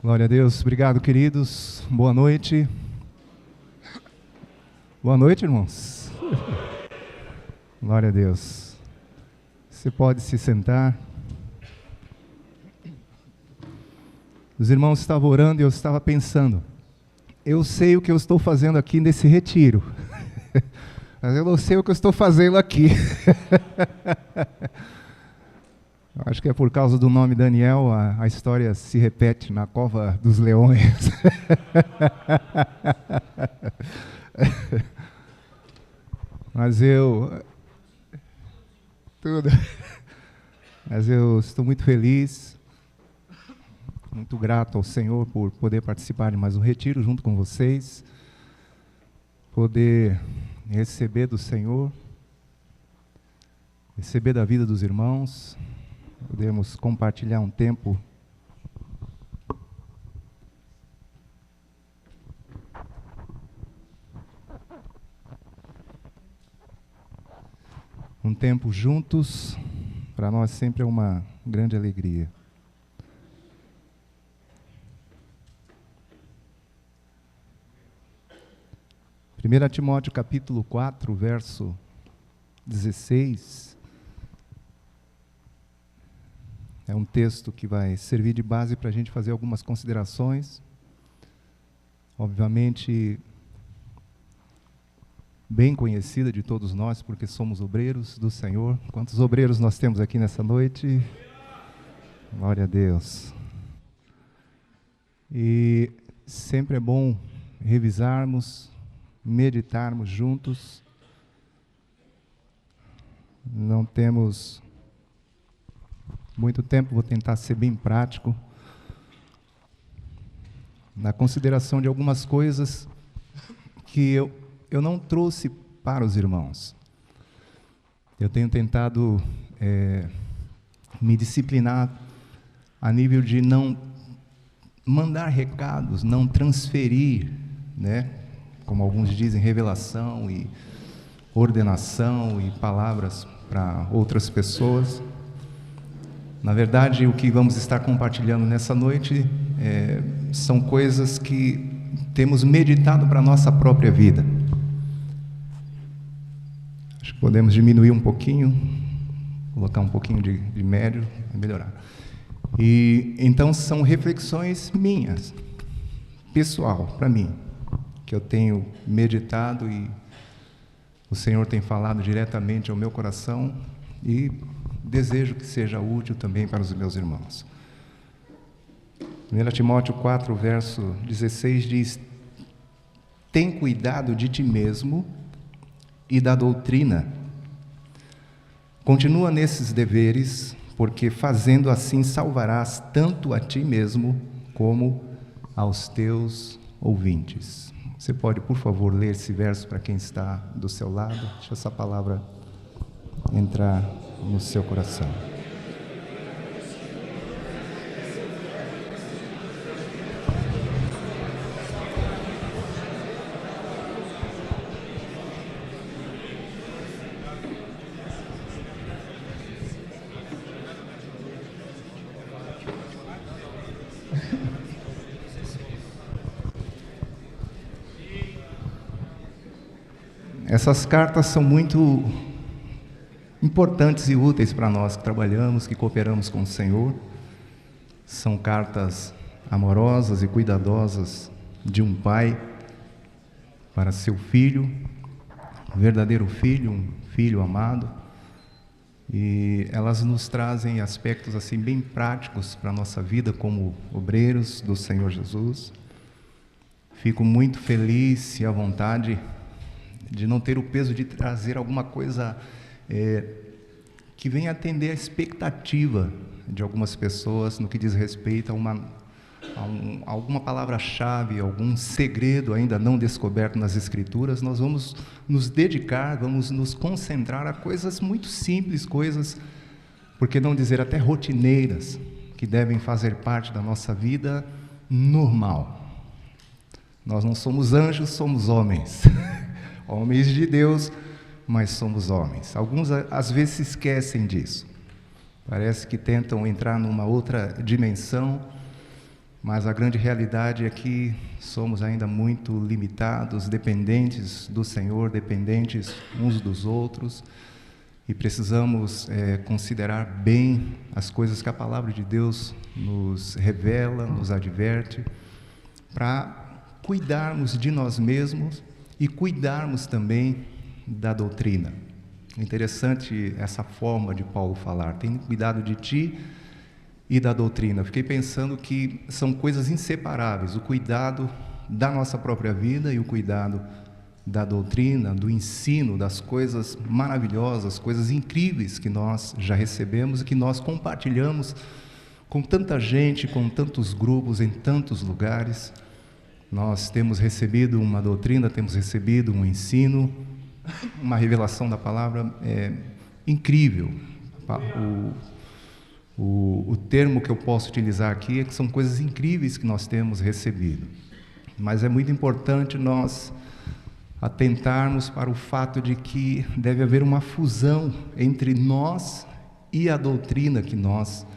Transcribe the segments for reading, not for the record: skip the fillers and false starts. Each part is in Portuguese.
Glória a Deus. Obrigado, queridos. Boa noite. Boa noite, irmãos. Glória a Deus. Você pode se sentar. Os irmãos estavam orando e eu estava pensando, eu sei o que eu estou fazendo aqui nesse retiro, mas eu não sei o que eu estou fazendo aqui. Acho que é por causa do nome Daniel, a história se repete na cova dos leões. Mas eu estou muito feliz, muito grato ao Senhor por poder participar de mais um retiro junto com vocês, poder receber do Senhor, receber da vida dos irmãos, podemos compartilhar um tempo juntos. Para nós sempre é uma grande alegria. Primeira Timóteo capítulo 4, verso 16, é um texto que vai servir de base para a gente fazer algumas considerações. Obviamente, bem conhecida de todos nós, porque somos obreiros do Senhor. Quantos obreiros nós temos aqui nessa noite? Glória a Deus. E sempre é bom revisarmos, meditarmos juntos. Não temos muito tempo, vou tentar ser bem prático na consideração de algumas coisas que eu não trouxe para os irmãos. Eu tenho tentado me disciplinar a nível de não mandar recados, não transferir, né, como alguns dizem, revelação e ordenação e palavras para outras pessoas. Na verdade, o que vamos estar compartilhando nessa noite são coisas que temos meditado para a nossa própria vida. Acho que podemos diminuir um pouquinho, colocar um pouquinho de médio, vai melhorar. E então são reflexões minhas, pessoal, para mim, que eu tenho meditado e o Senhor tem falado diretamente ao meu coração e desejo que seja útil também para os meus irmãos. 1 Timóteo 4, verso 16 diz: tem cuidado de ti mesmo e da doutrina. Continua nesses deveres, porque fazendo assim salvarás tanto a ti mesmo como aos teus ouvintes. Você pode, por favor, ler esse verso para quem está do seu lado? Deixa essa palavra entrar no seu coração. Essas cartas são muito importantes e úteis para nós que trabalhamos, que cooperamos com o Senhor. São cartas amorosas e cuidadosas de um pai para seu filho, um verdadeiro filho, um filho amado. E elas nos trazem aspectos assim bem práticos para a nossa vida como obreiros do Senhor Jesus. Fico muito feliz e à vontade de não ter o peso de trazer alguma coisa que venha atender a expectativa de algumas pessoas no que diz respeito a alguma palavra-chave, algum segredo ainda não descoberto nas Escrituras. Nós vamos nos dedicar, vamos nos concentrar a coisas muito simples, coisas, por que não dizer até rotineiras, que devem fazer parte da nossa vida normal. Nós não somos anjos, somos homens. Homens de Deus, mas somos homens. Alguns às vezes se esquecem disso. Parece que tentam entrar numa outra dimensão, mas a grande realidade é que somos ainda muito limitados, dependentes do Senhor, dependentes uns dos outros, e precisamos considerar bem as coisas que a palavra de Deus nos revela, nos adverte, para cuidarmos de nós mesmos e cuidarmos também da doutrina. Interessante essa forma de Paulo falar: tem cuidado de ti e da doutrina. Fiquei pensando que são coisas inseparáveis, o cuidado da nossa própria vida e o cuidado da doutrina, do ensino, das coisas maravilhosas, coisas incríveis que nós já recebemos e que nós compartilhamos com tanta gente, com tantos grupos, em tantos lugares. Nós temos recebido uma doutrina, temos recebido um ensino, uma revelação da palavra incrível. O termo que eu posso utilizar aqui é que são coisas incríveis que nós temos recebido. Mas é muito importante nós atentarmos para o fato de que deve haver uma fusão entre nós e a doutrina que nós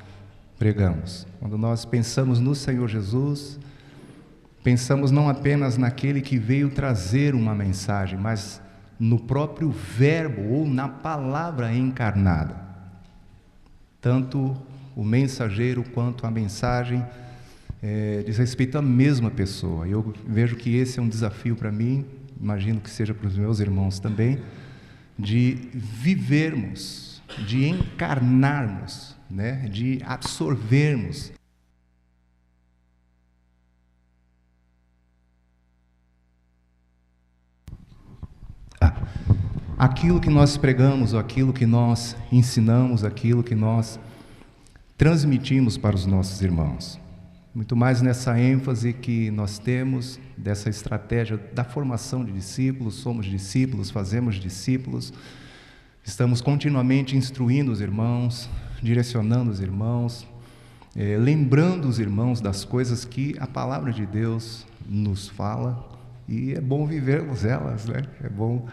pregamos. Quando nós pensamos no Senhor Jesus, pensamos não apenas naquele que veio trazer uma mensagem, mas no próprio Verbo ou na palavra encarnada. Tanto o mensageiro quanto a mensagem diz respeito à mesma pessoa. Eu vejo que esse é um desafio para mim, imagino que seja para os meus irmãos também, de vivermos, de encarnarmos, né, de absorvermos aquilo que nós pregamos, aquilo que nós ensinamos, aquilo que nós transmitimos para os nossos irmãos. Muito mais nessa ênfase que nós temos, dessa estratégia da formação de discípulos, somos discípulos, fazemos discípulos, estamos continuamente instruindo os irmãos, direcionando os irmãos, lembrando os irmãos das coisas que a palavra de Deus nos fala, e é bom vivermos elas, né? É bom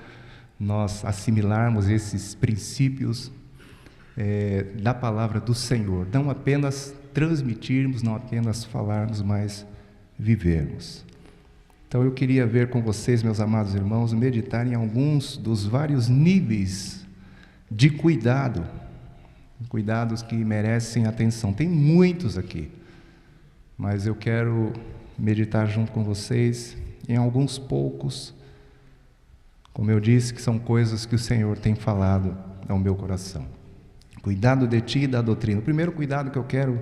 nós assimilarmos esses princípios da palavra do Senhor, não apenas transmitirmos, não apenas falarmos, mas vivermos. Então eu queria ver com vocês, meus amados irmãos, meditar em alguns dos vários níveis de cuidado, cuidados que merecem atenção. Tem muitos aqui, mas eu quero meditar junto com vocês em alguns poucos, como eu disse, que são coisas que o Senhor tem falado ao meu coração. Cuidado de ti e da doutrina. O primeiro cuidado que eu quero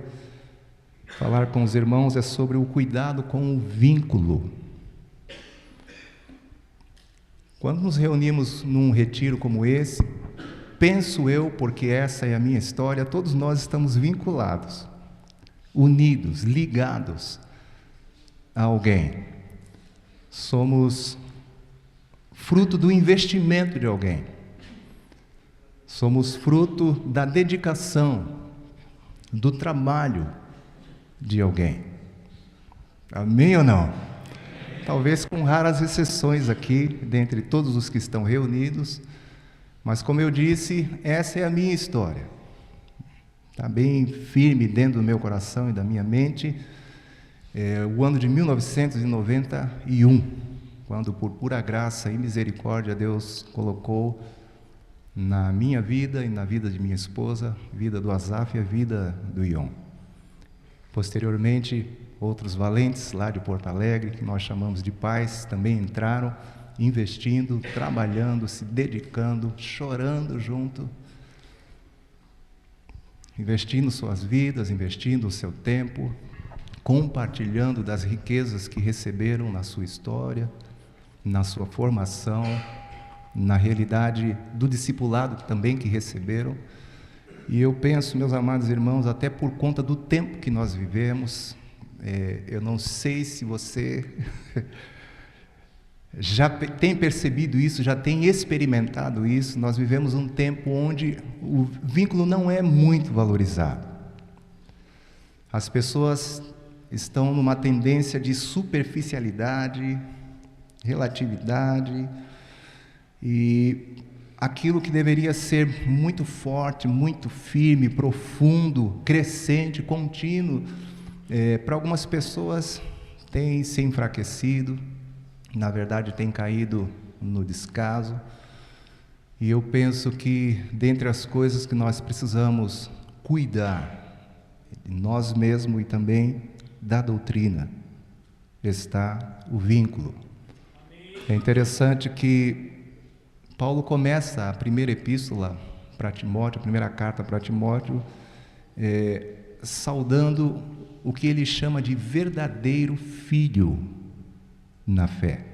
falar com os irmãos é sobre o cuidado com o vínculo. Quando nos reunimos num retiro como esse, penso eu, porque essa é a minha história, todos nós estamos vinculados, unidos, ligados a alguém. Somos fruto do investimento de alguém. Somos fruto da dedicação, do trabalho de alguém. Amém ou não? Talvez com raras exceções aqui, dentre todos os que estão reunidos, mas como eu disse, essa é a minha história. Está bem firme dentro do meu coração e da minha mente. O ano de 1991, quando por pura graça e misericórdia Deus colocou na minha vida e na vida de minha esposa, vida do Asaf e a vida do Ion. Posteriormente, outros valentes lá de Porto Alegre, que nós chamamos de pais, também entraram, investindo, trabalhando, se dedicando, chorando junto, investindo suas vidas, investindo o seu tempo, compartilhando das riquezas que receberam na sua história, na sua formação, na realidade do discipulado também que receberam. E eu penso, meus amados irmãos, até por conta do tempo que nós vivemos, eu não sei se você já tem percebido isso, já tem experimentado isso. Nós vivemos um tempo onde o vínculo não é muito valorizado. As pessoas estão numa tendência de superficialidade, relatividade, e aquilo que deveria ser muito forte, muito firme, profundo, crescente, contínuo, Para algumas pessoas tem se enfraquecido, na verdade tem caído no descaso, e eu penso que dentre as coisas que nós precisamos cuidar de nós mesmos e também da doutrina está o vínculo. É interessante que Paulo começa a primeira epístola para Timóteo, a primeira carta para Timóteo, saudando o que ele chama de verdadeiro filho na fé.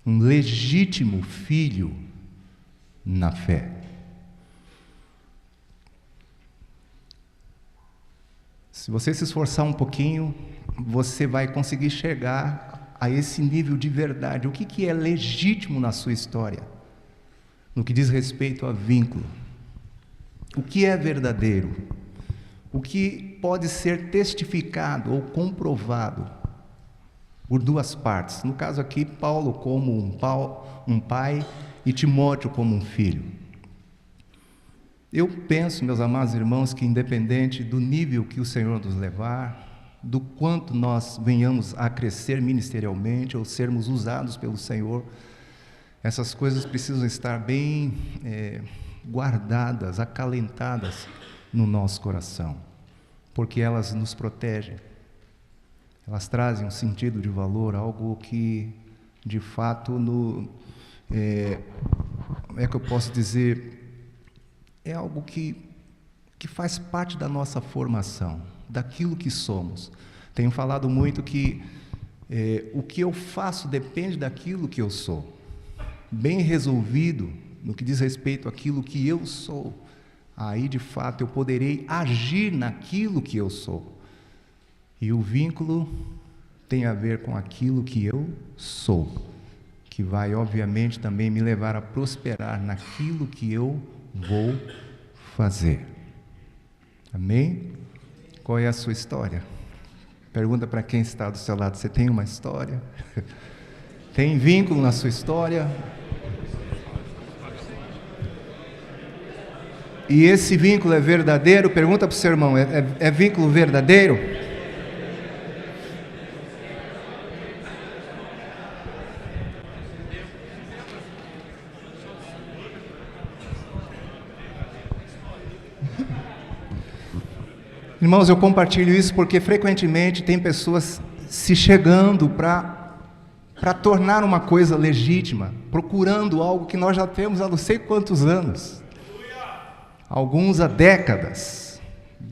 Um legítimo filho na fé. Se você se esforçar um pouquinho, você vai conseguir chegar a esse nível de verdade. O que é legítimo na sua história? No que diz respeito a vínculo. O que é verdadeiro? O que pode ser testificado ou comprovado por duas partes. No caso aqui, Paulo como um pai e Timóteo como um filho. Eu penso, meus amados irmãos, que independente do nível que o Senhor nos levar, do quanto nós venhamos a crescer ministerialmente ou sermos usados pelo Senhor, essas coisas precisam estar bem guardadas, acalentadas no nosso coração, porque elas nos protegem, elas trazem um sentido de valor, algo que, de fato, como é que eu posso dizer, é algo que faz parte da nossa formação, daquilo que somos. Tenho falado muito que o que eu faço depende daquilo que eu sou. Bem resolvido no que diz respeito àquilo que eu sou, aí de fato eu poderei agir naquilo que eu sou. E o vínculo tem a ver com aquilo que eu sou, que vai obviamente também me levar a prosperar naquilo que eu vou fazer. Amém? Qual é a sua história? Pergunta para quem está do seu lado: você tem uma história? Tem vínculo na sua história? E esse vínculo é verdadeiro? Pergunta para o seu irmão: é vínculo verdadeiro? Irmãos, eu compartilho isso porque frequentemente tem pessoas se chegando para tornar uma coisa legítima, procurando algo que nós já temos há não sei quantos anos, alguns há décadas.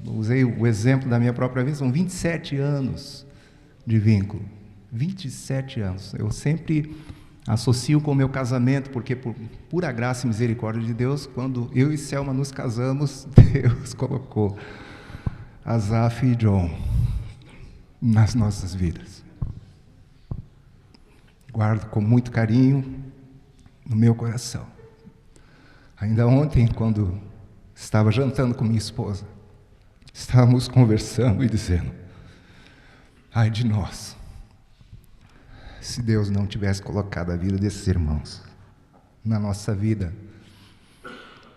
Usei o exemplo da minha própria vida, são 27 anos de vínculo, 27 anos. Eu sempre associo com o meu casamento, porque por pura graça e misericórdia de Deus, quando eu e Selma nos casamos, Deus colocou Asaf e John nas nossas vidas. Guardo com muito carinho no meu coração. Ainda ontem, quando estava jantando com minha esposa, estávamos conversando e dizendo: ai de nós, se Deus não tivesse colocado a vida desses irmãos na nossa vida,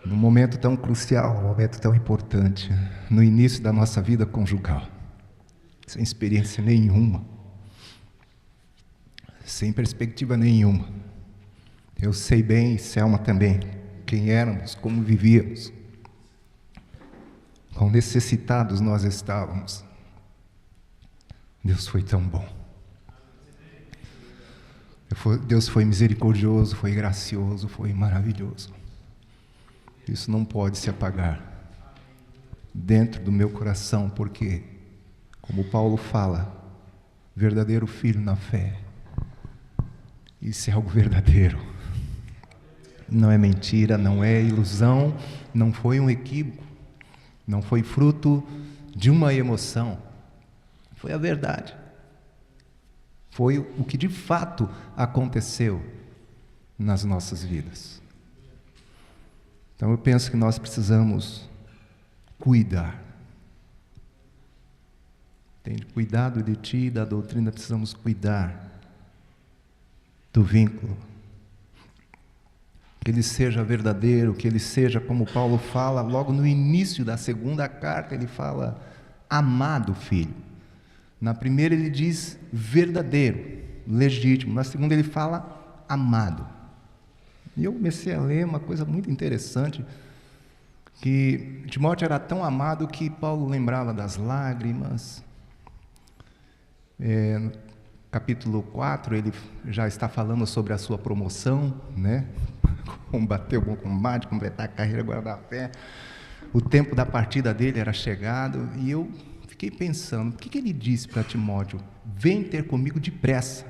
num momento tão crucial, num momento tão importante, no início da nossa vida conjugal, sem experiência nenhuma, sem perspectiva nenhuma. Eu sei bem, e Selma também, quem éramos, como vivíamos, quão necessitados nós estávamos. Deus foi tão bom. Deus foi misericordioso, foi gracioso, foi maravilhoso. Isso não pode se apagar dentro do meu coração, porque, como Paulo fala, verdadeiro filho na fé, isso é algo verdadeiro. Não é mentira, não é ilusão, não foi um equívoco, não foi fruto de uma emoção, foi a verdade. Foi o que de fato aconteceu nas nossas vidas. Então eu penso que nós precisamos cuidar. Tem cuidado de ti e da doutrina, precisamos cuidar do vínculo. Que ele seja verdadeiro, que ele seja, como Paulo fala, logo no início da segunda carta, ele fala amado filho. Na primeira ele diz verdadeiro, legítimo. Na segunda ele fala amado. E eu comecei a ler uma coisa muito interessante, que Timóteo era tão amado que Paulo lembrava das lágrimas. No capítulo 4, ele já está falando sobre a sua promoção, né? Combater o bom combate, completar a carreira, guardar a fé. O tempo da partida dele era chegado, e eu fiquei pensando, o que ele disse para Timóteo? Vem ter comigo depressa.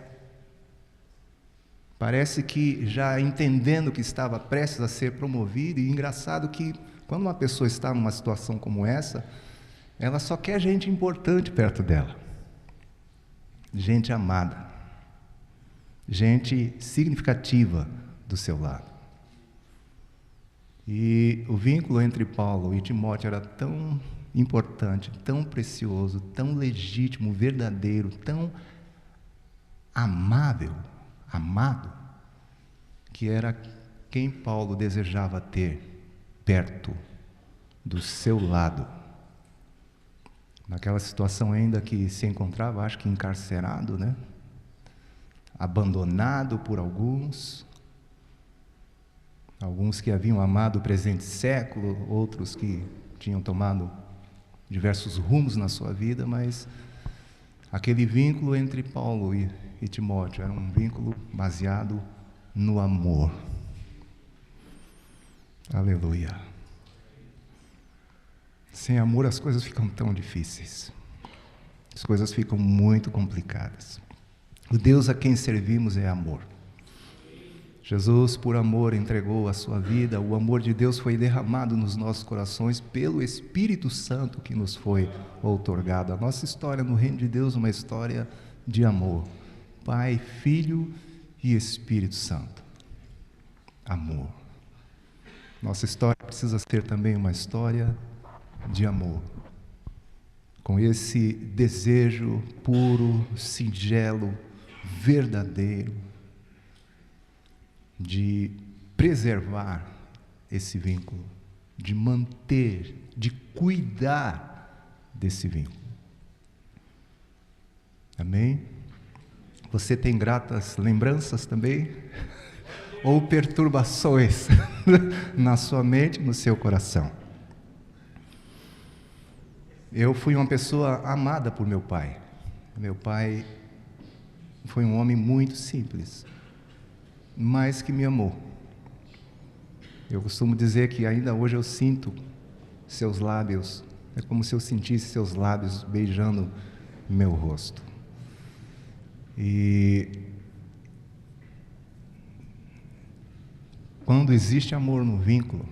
Parece que já entendendo que estava prestes a ser promovido, e engraçado que quando uma pessoa está numa situação como essa, ela só quer gente importante perto dela. Gente amada. Gente significativa do seu lado. E o vínculo entre Paulo e Timóteo era tão importante, tão precioso, tão legítimo, verdadeiro, tão amável, amado, que era quem Paulo desejava ter perto do seu lado. Naquela situação ainda que se encontrava, acho que encarcerado, né? Abandonado por alguns que haviam amado o presente século, outros que tinham tomado diversos rumos na sua vida, mas aquele vínculo entre Paulo e Timóteo era um vínculo baseado no amor. Aleluia. Sem amor as coisas ficam tão difíceis. As coisas ficam muito complicadas. O Deus a quem servimos é amor. Jesus, por amor, entregou a sua vida. O amor de Deus foi derramado nos nossos corações pelo Espírito Santo que nos foi outorgado. A nossa história no reino de Deus é uma história de amor. Pai, Filho e Espírito Santo. Amor. Nossa história precisa ser também uma história de amor. Com esse desejo puro, singelo, verdadeiro, de preservar esse vínculo, de manter, de cuidar desse vínculo. Amém? Você tem gratas lembranças também? Ou perturbações na sua mente, no seu coração? Eu fui uma pessoa amada por meu pai. Meu pai foi um homem muito simples, mas que me amou. Eu costumo dizer que ainda hoje eu sinto seus lábios, é como se eu sentisse seus lábios beijando meu rosto. E quando existe amor no vínculo,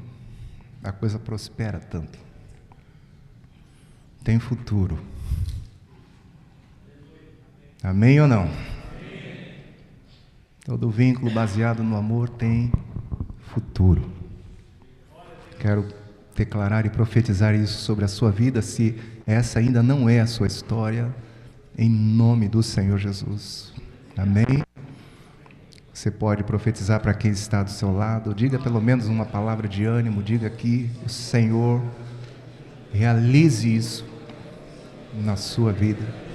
a coisa prospera tanto. Tem futuro. Amém ou não? Amém. Todo vínculo baseado no amor tem futuro. Quero declarar e profetizar isso sobre a sua vida, se essa ainda não é a sua história, em nome do Senhor Jesus. Amém? Você pode profetizar para quem está do seu lado, diga pelo menos uma palavra de ânimo, diga que o Senhor realize isso na sua vida.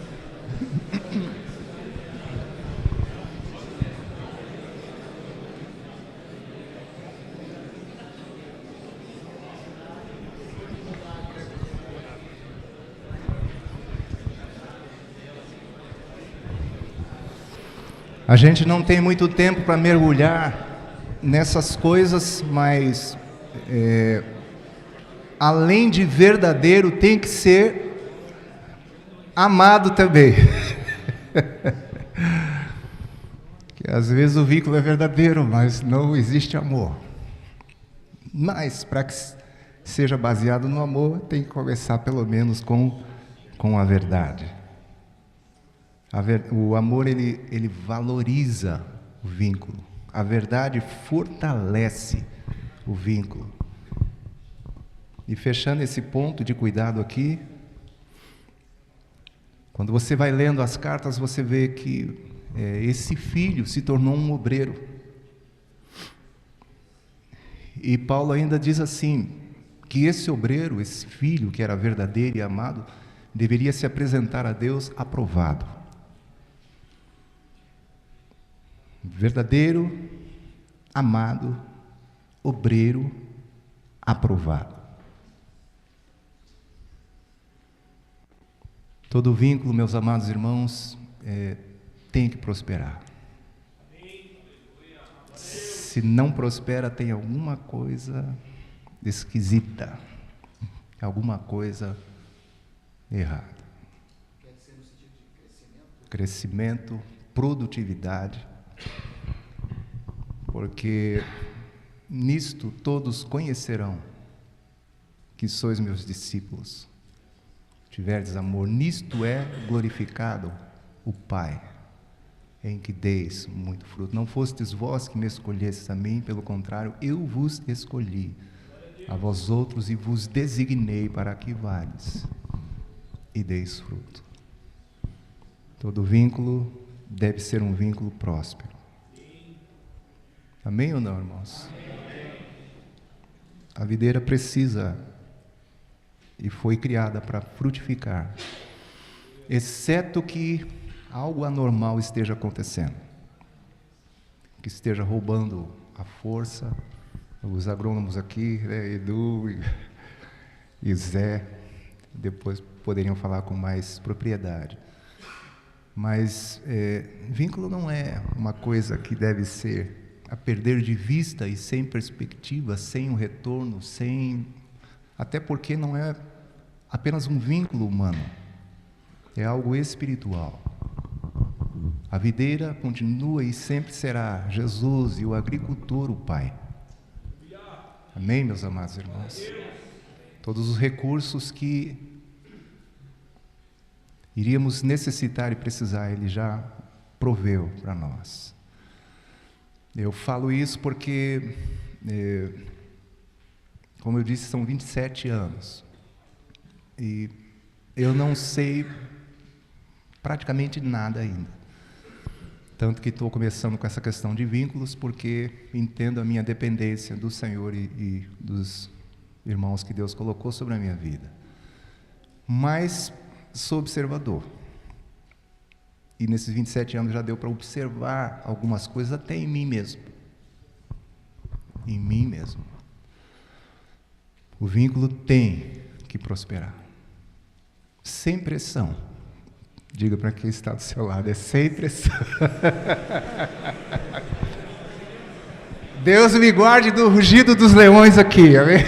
A gente não tem muito tempo para mergulhar nessas coisas, mas além de verdadeiro, tem que ser amado também. Que às vezes o vínculo é verdadeiro, mas não existe amor. Mas para que seja baseado no amor, tem que começar pelo menos com a verdade. O amor ele valoriza o vínculo. A verdade fortalece o vínculo. E fechando esse ponto de cuidado aqui, quando você vai lendo as cartas, você vê que esse filho se tornou um obreiro. E Paulo ainda diz assim, que esse obreiro, esse filho que era verdadeiro e amado, deveria se apresentar a Deus aprovado. Verdadeiro, amado, obreiro, aprovado. Todo vínculo, meus amados irmãos, tem que prosperar. Se não prospera, tem alguma coisa esquisita, alguma coisa errada. Quer dizer, no sentido de Crescimento, produtividade, porque nisto todos conhecerão que sois meus discípulos. Tiverdes amor, nisto é glorificado o Pai, em que deis muito fruto. Não fostes vós que me escolhestes a mim, pelo contrário, eu vos escolhi a vós outros e vos designei para que vades e deis fruto. Todo vínculo deve ser um vínculo próspero. Amém ou não, irmãos? A videira precisa e foi criada para frutificar, exceto que algo anormal esteja acontecendo, que esteja roubando a força. Os agrônomos aqui, Edu e Zé, depois poderiam falar com mais propriedade. Mas vínculo não é uma coisa que deve ser a perder de vista e sem perspectiva, sem um retorno, até porque não é apenas um vínculo humano, é algo espiritual. A videira continua e sempre será Jesus e o agricultor o Pai. Amém, meus amados irmãos? Todos os recursos que iríamos necessitar e precisar, Ele já proveu para nós. Eu falo isso porque, como eu disse, são 27 anos. E eu não sei praticamente nada ainda. Tanto que estou começando com essa questão de vínculos, porque entendo a minha dependência do Senhor e dos irmãos que Deus colocou sobre a minha vida. Mas sou observador. E nesses 27 anos já deu para observar algumas coisas até em mim mesmo. Em mim mesmo. O vínculo tem que prosperar. Sem pressão. Diga para quem está do seu lado, é sem pressão. Deus me guarde do rugido dos leões aqui, amém?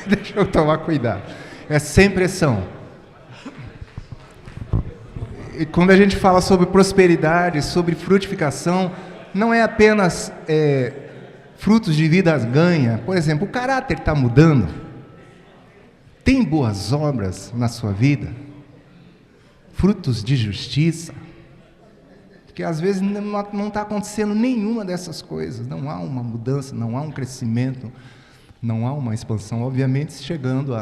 Deixa eu tomar cuidado. É sem pressão. E quando a gente fala sobre prosperidade, sobre frutificação, não é apenas frutos de vida ganha. Por exemplo, o caráter está mudando. Tem boas obras na sua vida? Frutos de justiça? Porque às vezes não está acontecendo nenhuma dessas coisas. Não há uma mudança, não há um crescimento, não há uma expansão. Obviamente, chegando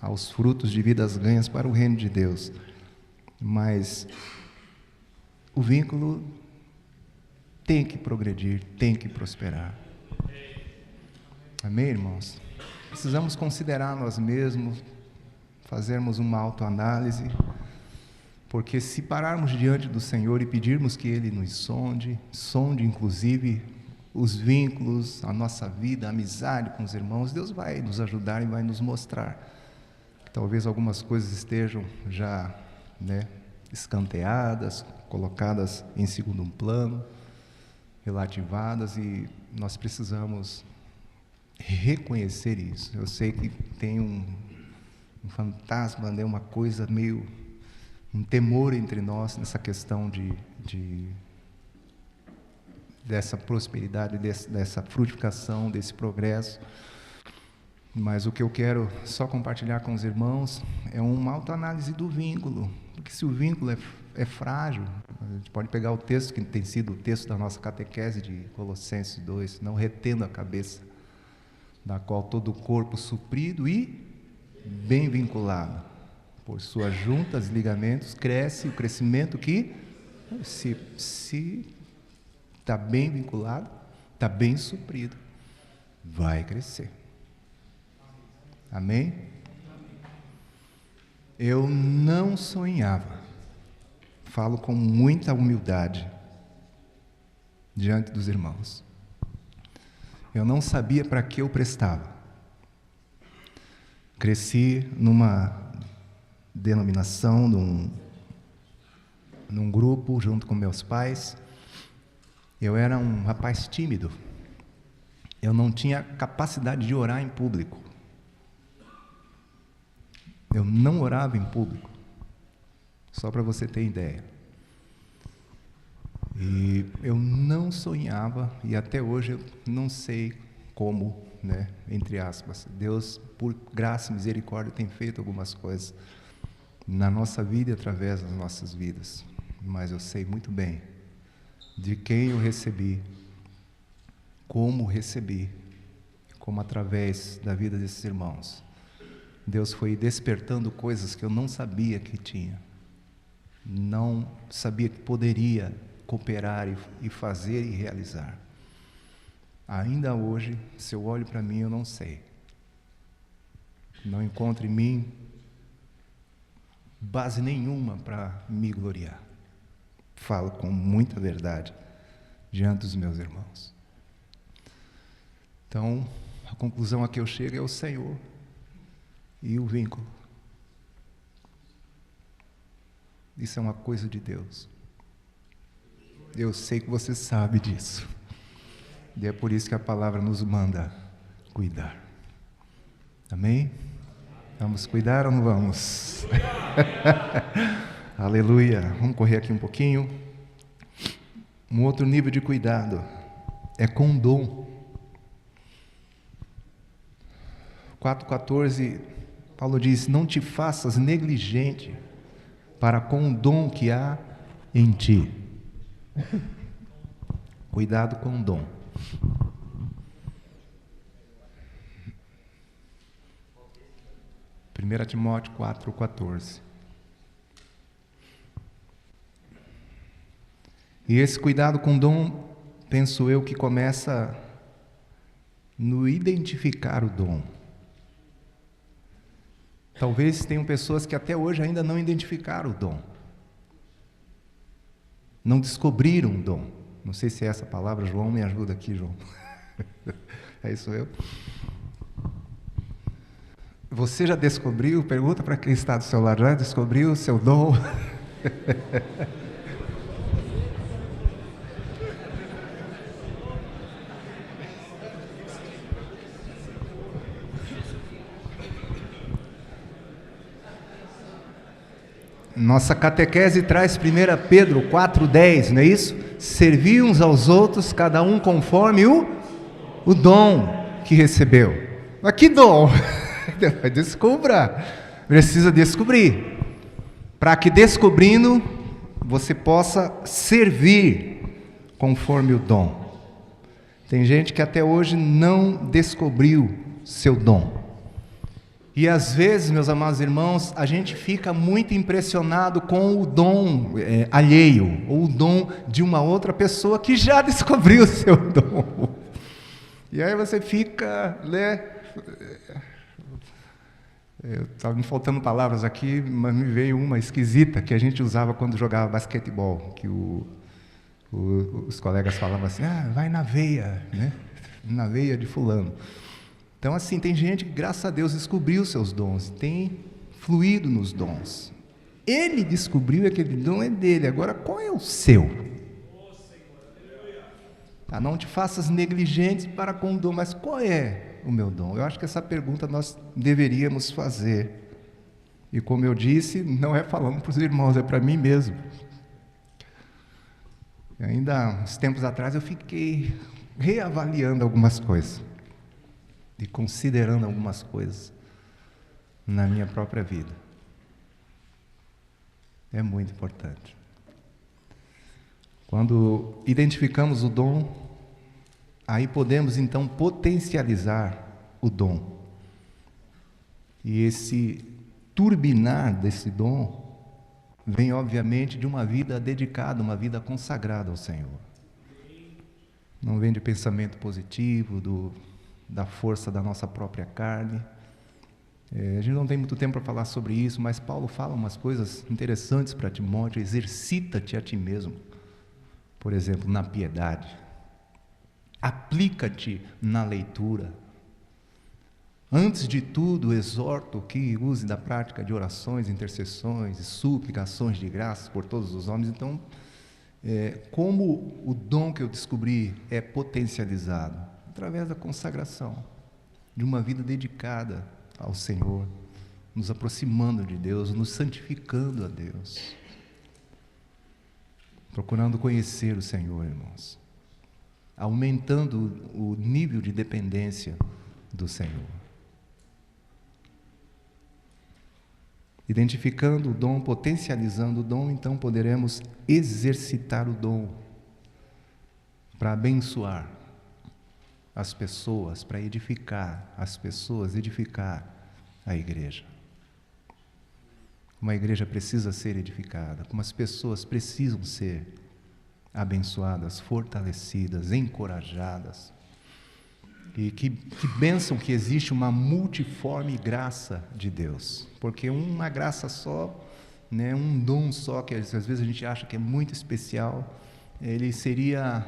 aos frutos de vidas ganhas para o reino de Deus. Mas o vínculo tem que progredir, tem que prosperar. Amém, irmãos? Precisamos considerar nós mesmos, fazermos uma autoanálise, porque se pararmos diante do Senhor e pedirmos que Ele nos sonde inclusive os vínculos, a nossa vida, a amizade com os irmãos, Deus vai nos ajudar e vai nos mostrar. Talvez algumas coisas estejam já escanteadas, colocadas em segundo plano, relativadas, e nós precisamos reconhecer isso. Eu sei que tem um fantasma, uma coisa meio, um temor entre nós nessa questão dessa prosperidade, dessa frutificação, desse progresso. Mas o que eu quero só compartilhar com os irmãos é uma autoanálise do vínculo, porque se o vínculo é frágil, a gente pode pegar o texto que tem sido o texto da nossa catequese de Colossenses 2, não retendo a cabeça, da qual todo o corpo suprido e bem vinculado, por suas juntas, ligamentos, cresce o crescimento que, se está bem vinculado, está bem suprido, vai crescer. Amém? Eu não sonhava, falo com muita humildade diante dos irmãos. Eu não sabia para que eu prestava. Cresci numa denominação, num grupo junto com meus pais. Eu era um rapaz tímido. Eu não tinha capacidade de orar em público. Eu não orava em público. Só para você ter ideia. E eu não sonhava, e até hoje eu não sei como, né, entre aspas, Deus, por graça e misericórdia, tem feito algumas coisas na nossa vida e através das nossas vidas. Mas eu sei muito bem de quem eu recebi, como através da vida desses irmãos, Deus foi despertando coisas que eu não sabia que tinha, não sabia que poderia cooperar e fazer e realizar. Ainda hoje, se eu olho para mim, eu não sei. Não encontro em mim base nenhuma para me gloriar. Falo com muita verdade diante dos meus irmãos. Então, a conclusão a que eu chego é o Senhor e o vínculo. Isso é uma coisa de Deus. Eu sei que você sabe disso. E é por isso que a palavra nos manda cuidar. Amém? Vamos cuidar ou não vamos? Aleluia. Vamos correr aqui um pouquinho. Um outro nível de cuidado é com dom. 4,14, Paulo diz: não te faças negligente para com o dom que há em ti. Cuidado com o dom. Primeira Timóteo 4,14. E esse cuidado com o dom, penso eu, que começa no identificar o dom. Talvez tenham pessoas que até hoje ainda não identificaram o dom. Não descobriram o dom. Não sei se é essa palavra, João, me ajuda aqui, João. É isso eu. Você já descobriu? Pergunta para quem está do seu lado, já descobriu o seu dom? Nossa catequese traz 1 Pedro 4,10, não é isso? Servir uns aos outros, cada um conforme o dom que recebeu. Mas que dom? Descubra. Precisa descobrir. Para que descobrindo, você possa servir conforme o dom. Tem gente que até hoje não descobriu seu dom. E às vezes, meus amados irmãos, a gente fica muito impressionado com o dom alheio, ou o dom de uma outra pessoa que já descobriu o seu dom. E aí você fica, né? Estava me faltando palavras aqui, mas me veio uma esquisita que a gente usava quando jogava basquetebol, que os colegas falavam assim: vai na veia, né? Na veia de fulano. Então, assim, tem gente que, graças a Deus, descobriu seus dons, tem fluído nos dons. Ele descobriu, aquele dom é dele. Agora, qual é o seu? Não te faças negligentes para com o dom, mas qual é o meu dom? Eu acho que essa pergunta nós deveríamos fazer. E como eu disse, não é falando para os irmãos, é para mim mesmo. E ainda, uns tempos atrás, eu fiquei reavaliando algumas coisas. E considerando algumas coisas na minha própria vida. É muito importante. Quando identificamos o dom, aí podemos então potencializar o dom. E esse turbinar desse dom vem obviamente de uma vida dedicada, uma vida consagrada ao Senhor. Não vem de pensamento positivo, da força da nossa própria carne. A gente não tem muito tempo para falar sobre isso, mas Paulo fala umas coisas interessantes para Timóteo. Exercita-te a ti mesmo, por exemplo, na piedade. Aplica-te na leitura. Antes de tudo, exorto que use da prática de orações, intercessões e suplicações de graças por todos os homens. Então, como o dom que eu descobri é potencializado? Através da consagração, de uma vida dedicada ao Senhor, nos aproximando de Deus, nos santificando a Deus, procurando conhecer o Senhor, irmãos, aumentando o nível de dependência do Senhor. Identificando o dom, potencializando o dom, então poderemos exercitar o dom para abençoar as pessoas, para edificar as pessoas, edificar a igreja. Como a igreja precisa ser edificada, como as pessoas precisam ser abençoadas, fortalecidas, encorajadas. E que bênção que existe uma multiforme graça de Deus, porque uma graça só, né, um dom só, que às vezes a gente acha que é muito especial, ele seria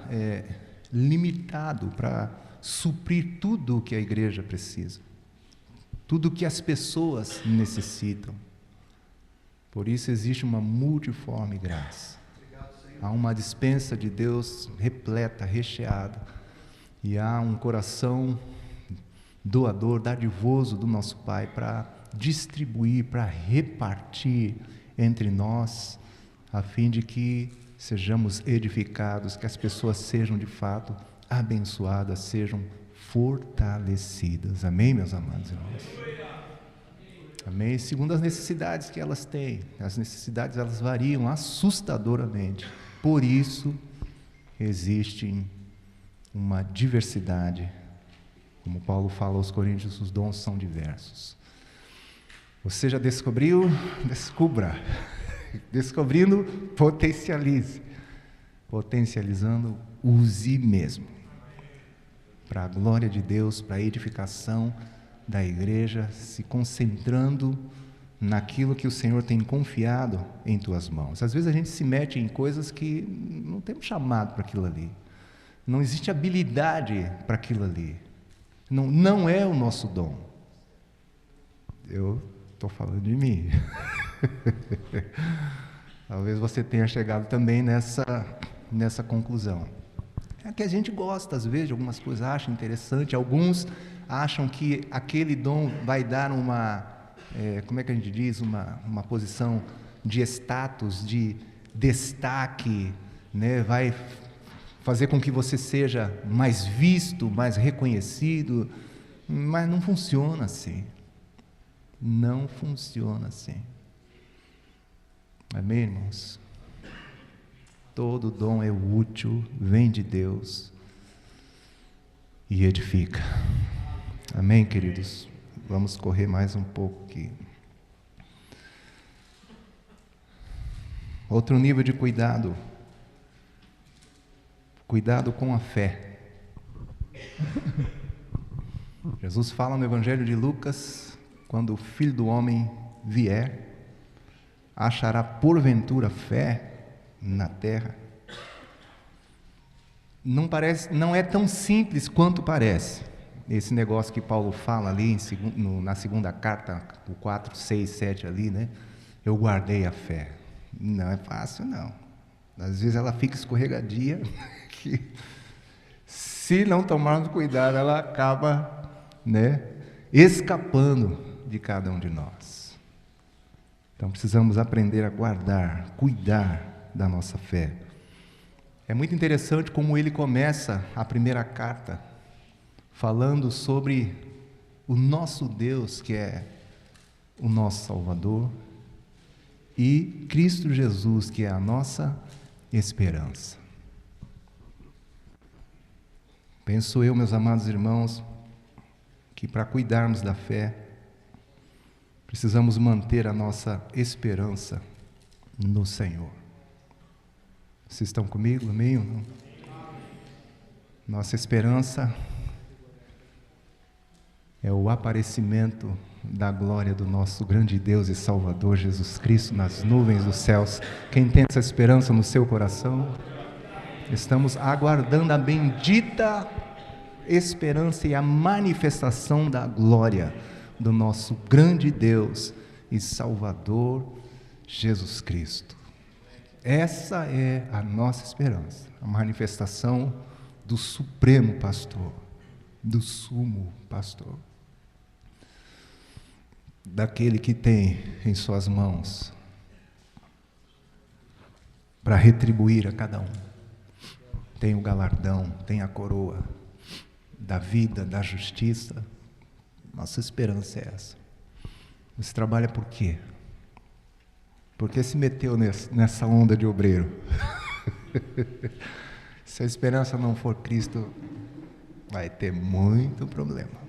limitado para suprir tudo o que a igreja precisa, tudo o que as pessoas necessitam. Por isso existe uma multiforme graça. Há uma dispensa de Deus repleta, recheada, e há um coração doador, dadivoso do nosso Pai para distribuir, para repartir entre nós, a fim de que sejamos edificados, que as pessoas sejam de fato abençoadas, sejam fortalecidas. Amém, meus amados irmãos? Amém? Segundo as necessidades que elas têm. As necessidades, elas variam assustadoramente. Por isso, existe uma diversidade. Como Paulo fala aos Coríntios, os dons são diversos. Você já descobriu? Descubra. Descobrindo, potencialize. Potencializando, use mesmo. Para a glória de Deus, para a edificação da igreja, se concentrando naquilo que o Senhor tem confiado em tuas mãos. Às vezes a gente se mete em coisas que não temos chamado para aquilo ali. Não existe habilidade para aquilo ali. Não é o nosso dom. Eu estou falando de mim. Talvez você tenha chegado também nessa conclusão. É que a gente gosta, às vezes, de algumas coisas, acha interessante. Alguns acham que aquele dom vai dar como é que a gente diz? Uma posição de status, de destaque, né? Vai fazer com que você seja mais visto, mais reconhecido, mas não funciona assim. Não funciona assim. Amém, irmãos? Todo dom é útil, vem de Deus e edifica. Amém, queridos? Vamos correr mais um pouco aqui. Outro nível de cuidado. Cuidado com a fé. Jesus fala no Evangelho de Lucas, quando o Filho do Homem vier, achará porventura fé na terra? Não é tão simples quanto parece. Esse negócio que Paulo fala ali na segunda carta, o 4, 6, 7 ali, né? Eu guardei a fé. Não é fácil, não. Às vezes ela fica escorregadia, que se não tomarmos cuidado, ela acaba, né, escapando de cada um de nós. Então precisamos aprender a guardar, cuidar da nossa fé. É muito interessante como ele começa a primeira carta falando sobre o nosso Deus, que é o nosso Salvador, e Cristo Jesus, que é a nossa esperança. Penso eu, meus amados irmãos, que para cuidarmos da fé, precisamos manter a nossa esperança no Senhor. Vocês estão comigo, amém ou não? Nossa esperança é o aparecimento da glória do nosso grande Deus e Salvador Jesus Cristo nas nuvens dos céus. Quem tem essa esperança no seu coração? Estamos aguardando a bendita esperança e a manifestação da glória do nosso grande Deus e Salvador Jesus Cristo. Essa é a nossa esperança, a manifestação do Supremo Pastor, do Sumo Pastor, daquele que tem em suas mãos para retribuir a cada um. Tem o galardão, tem a coroa da vida, da justiça. Nossa esperança é essa. Você trabalha por quê? Por que se meteu nessa onda de obreiro? Se a esperança não for Cristo, vai ter muito problema.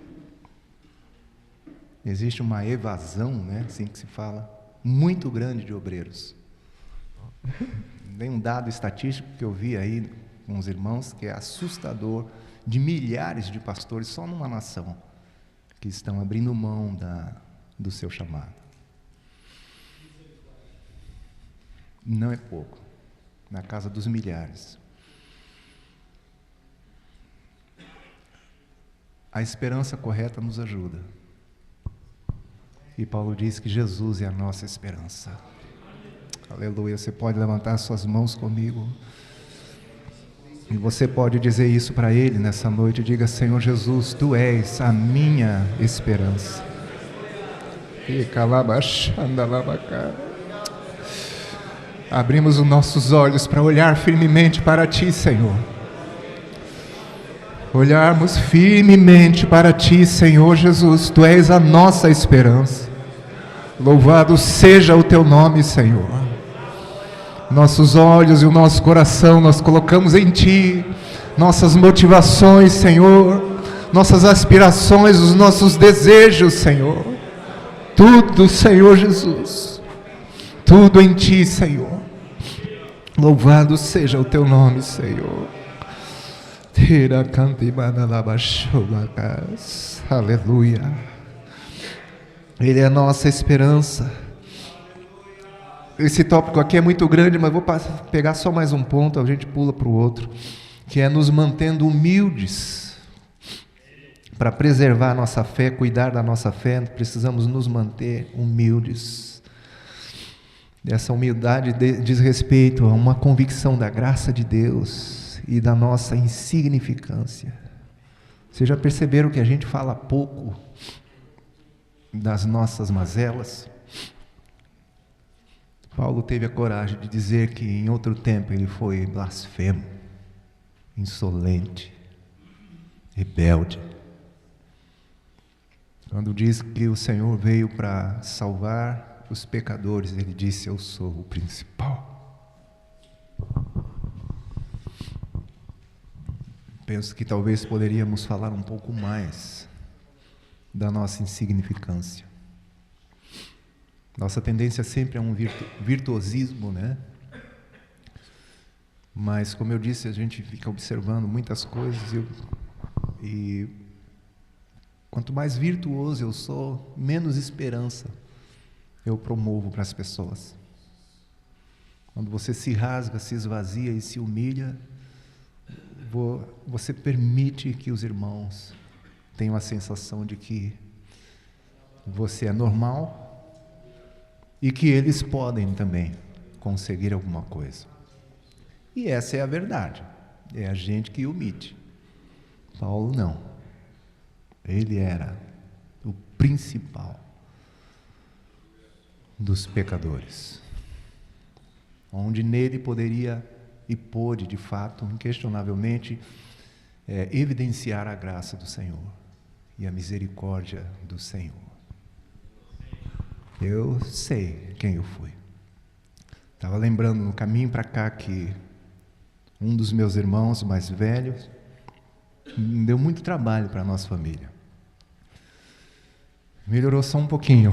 Existe uma evasão, né, assim que se fala, muito grande de obreiros. Tem um dado estatístico que eu vi aí com os irmãos, que é assustador, de milhares de pastores só numa nação, que estão abrindo mão do seu chamado. Não é pouco, na casa dos milhares. A esperança correta nos ajuda. E Paulo diz que Jesus é a nossa esperança. Aleluia. Você pode levantar suas mãos comigo. E você pode dizer isso para Ele nessa noite. Diga: Senhor Jesus, Tu és a minha esperança. E calabachandalabacá. Abrimos os nossos olhos para olhar firmemente para Ti, Senhor. Olharmos firmemente para Ti, Senhor Jesus. Tu és a nossa esperança. Louvado seja o Teu nome, Senhor. Nossos olhos e o nosso coração nós colocamos em Ti. Nossas motivações, Senhor. Nossas aspirações, os nossos desejos, Senhor. Tudo, Senhor Jesus. Tudo em Ti, Senhor. Louvado seja o Teu nome, Senhor. Aleluia. Ele é a nossa esperança. Esse tópico aqui é muito grande, mas vou pegar só mais um ponto, a gente pula para o outro, que é nos mantendo humildes. Para preservar a nossa fé, cuidar da nossa fé, precisamos nos manter humildes. Essa humildade diz respeito a uma convicção da graça de Deus e da nossa insignificância. Vocês já perceberam que a gente fala pouco das nossas mazelas? Paulo teve a coragem de dizer que em outro tempo ele foi blasfemo, insolente, rebelde. Quando diz que o Senhor veio para salvar os pecadores, ele disse: eu sou o principal. Penso que talvez poderíamos falar um pouco mais da nossa insignificância. Nossa tendência sempre é um virtuosismo, né? Mas, como eu disse, a gente fica observando muitas coisas e quanto mais virtuoso eu sou, menos esperança eu promovo para as pessoas. Quando você se rasga, se esvazia e se humilha, você permite que os irmãos tenham a sensação de que você é normal e que eles podem também conseguir alguma coisa. E essa é a verdade. É a gente que omite. Paulo não. Ele era o principal dos pecadores, onde nele poderia e pôde, de fato, inquestionavelmente, evidenciar a graça do Senhor e a misericórdia do Senhor. Eu sei quem eu fui. Estava lembrando no caminho para cá que um dos meus irmãos mais velhos deu muito trabalho para a nossa família. Melhorou só um pouquinho.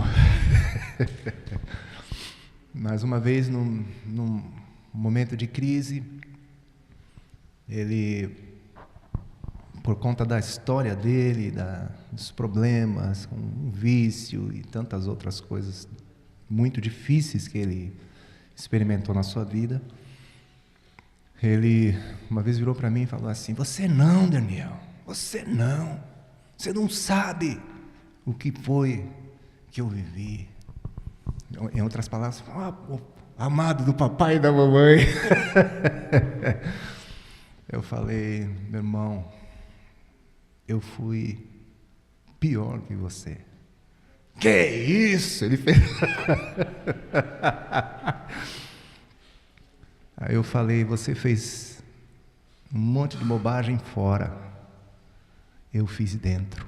Mas uma vez, num momento de crise, ele por conta da história dele, dos problemas, com o vício e tantas outras coisas muito difíceis que ele experimentou na sua vida. Ele uma vez virou para mim e falou assim: você não, Daniel, você não sabe o que foi que eu vivi. Em outras palavras, amado do papai e da mamãe. Eu falei: meu irmão, eu fui pior que você. Que isso? Ele fez. Aí eu falei: você fez um monte de bobagem fora, eu fiz dentro.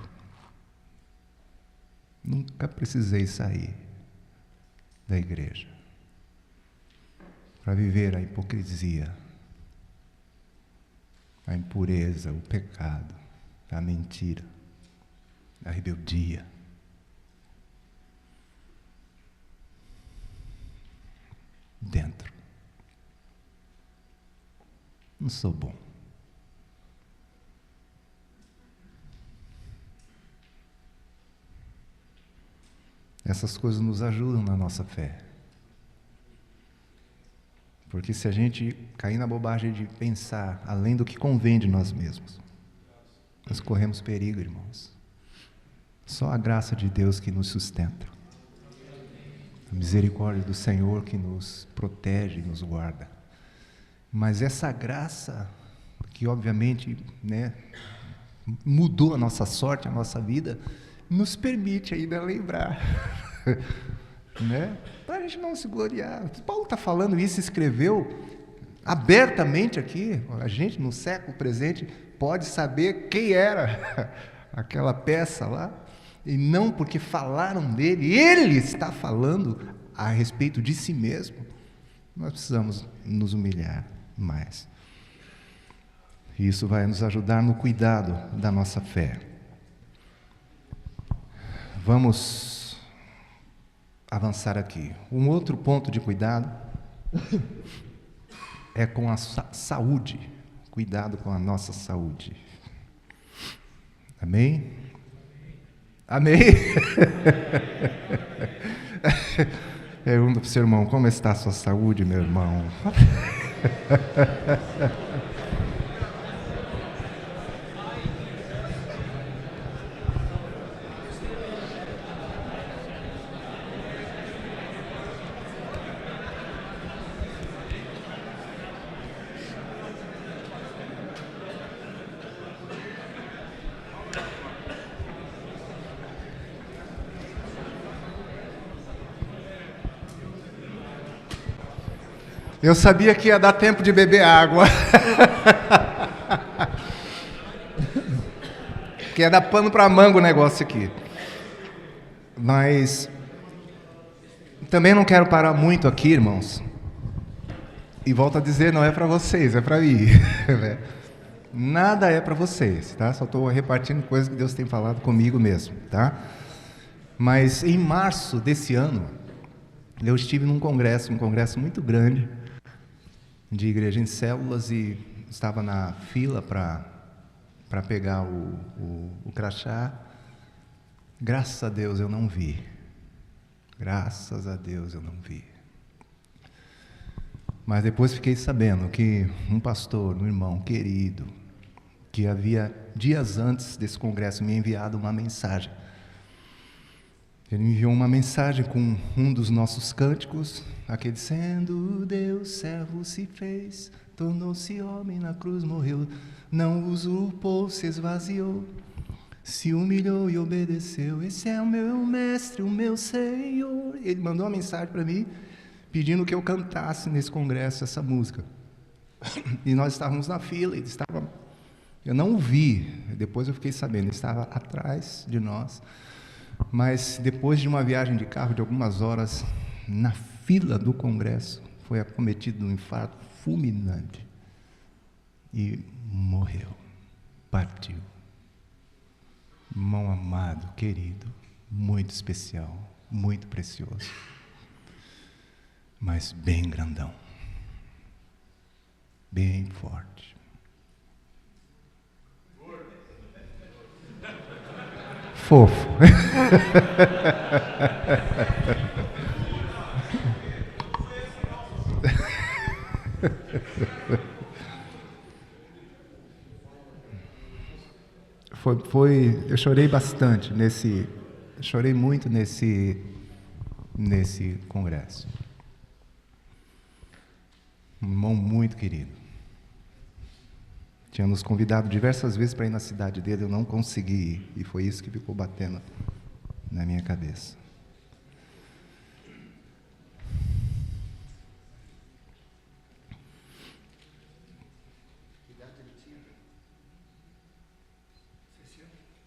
Nunca precisei sair da igreja para viver a hipocrisia, a impureza, o pecado, a mentira, a rebeldia. Dentro. Não sou bom. Essas coisas nos ajudam na nossa fé. Porque se a gente cair na bobagem de pensar além do que convém de nós mesmos, nós corremos perigo, irmãos. Só a graça de Deus que nos sustenta. A misericórdia do Senhor que nos protege e nos guarda. Mas essa graça, que obviamente, mudou a nossa sorte, a nossa vida, nos permite ainda lembrar. Para a gente não se gloriar. Paulo está falando isso, escreveu abertamente aqui. A gente, no século presente, pode saber quem era aquela peça lá, e não porque falaram dele, ele está falando a respeito de si mesmo. Nós precisamos nos humilhar mais. Isso vai nos ajudar no cuidado da nossa fé. Vamos avançar aqui. Um outro ponto de cuidado é com a saúde. Cuidado com a nossa saúde. Amém? Amém? Pergunta para o seu irmão: como está a sua saúde, meu irmão? Eu sabia que ia dar tempo de beber água. Que ia dar pano para manga o negócio aqui. Mas também não quero parar muito aqui, irmãos. E volto a dizer, não é para vocês, é para mim. Nada é para vocês, tá? Só estou repartindo coisas que Deus tem falado comigo mesmo, tá? Mas em março desse ano, eu estive num congresso, muito grande, de igreja em células, e estava na fila para pegar o crachá. Graças a Deus eu não vi. Graças a Deus eu não vi. Mas depois fiquei sabendo que um pastor, um irmão querido, que havia dias antes desse congresso me enviado uma mensagem. Ele me enviou uma mensagem com um dos nossos cânticos, aquele: sendo Deus servo se fez, tornou-se homem na cruz, morreu, não usurpou, se esvaziou, se humilhou e obedeceu, esse é o meu mestre, o meu Senhor. Ele mandou uma mensagem para mim, pedindo que eu cantasse nesse congresso essa música. E nós estávamos na fila, ele estava... Eu não o vi, depois eu fiquei sabendo, ele estava atrás de nós. Mas depois de uma viagem de carro de algumas horas, na fila do congresso, foi acometido de um infarto fulminante e morreu, partiu. Irmão amado, querido, muito especial, muito precioso, mas bem grandão, bem forte. Fofo. Eu chorei bastante chorei muito nesse congresso. Um irmão muito querido. Tinha nos convidado diversas vezes para ir na cidade dele, eu não consegui ir, e foi isso que ficou batendo na minha cabeça. Que idade ele tinha?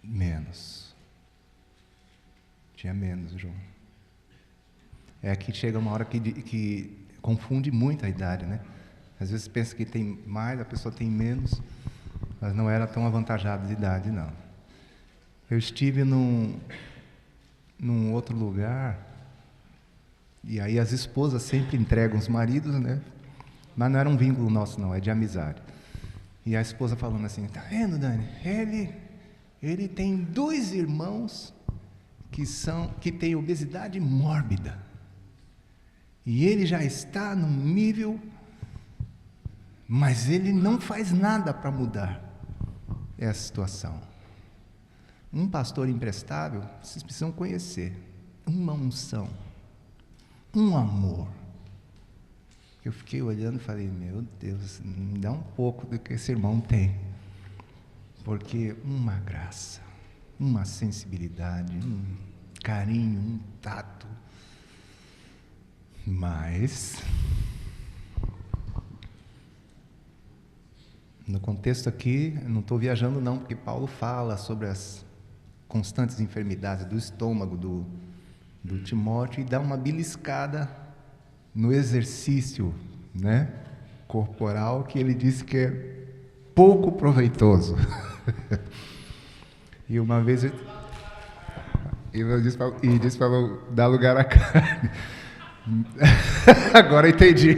Menos. Tinha menos, João. É que chega uma hora que confunde muito a idade, né? Às vezes pensa que tem mais, a pessoa tem menos, mas não era tão avantajado de idade, não. Eu estive num outro lugar, e aí as esposas sempre entregam os maridos, né? Mas não era um vínculo nosso, não, é de amizade. E a esposa falando assim, tá vendo, Dani? Ele tem 2 irmãos que têm obesidade mórbida. E ele já está num nível, mas ele não faz nada para mudar essa situação. Um pastor imprestável, vocês precisam conhecer. Uma unção, um amor. Eu fiquei olhando e falei, meu Deus, me dá um pouco do que esse irmão tem. Porque uma graça, uma sensibilidade, um carinho, um tato. Mas, no contexto aqui, eu não estou viajando não, porque Paulo fala sobre as constantes enfermidades do estômago do Timóteo e dá uma beliscada no exercício, né, corporal, que ele disse que é pouco proveitoso. E uma vez ele disse para dar lugar à carne. Agora entendi.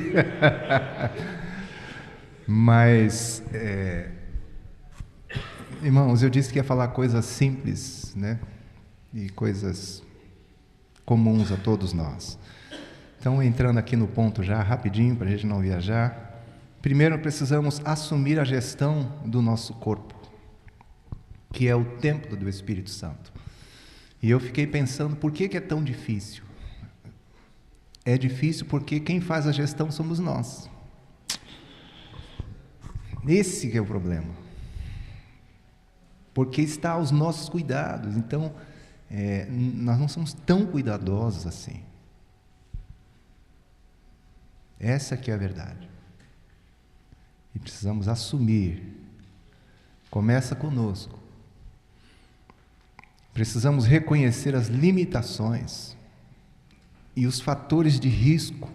Mas, irmãos, eu disse que ia falar coisas simples, né? E coisas comuns a todos nós. Então, entrando aqui no ponto já, rapidinho, para a gente não viajar. Primeiro, precisamos assumir a gestão do nosso corpo, que é o templo do Espírito Santo. E eu fiquei pensando, por que é tão difícil? É difícil porque quem faz a gestão somos nós. Esse que é o problema. Porque está aos nossos cuidados. Então, nós não somos tão cuidadosos assim. Essa que é a verdade. E precisamos assumir. Começa conosco. Precisamos reconhecer as limitações e os fatores de risco.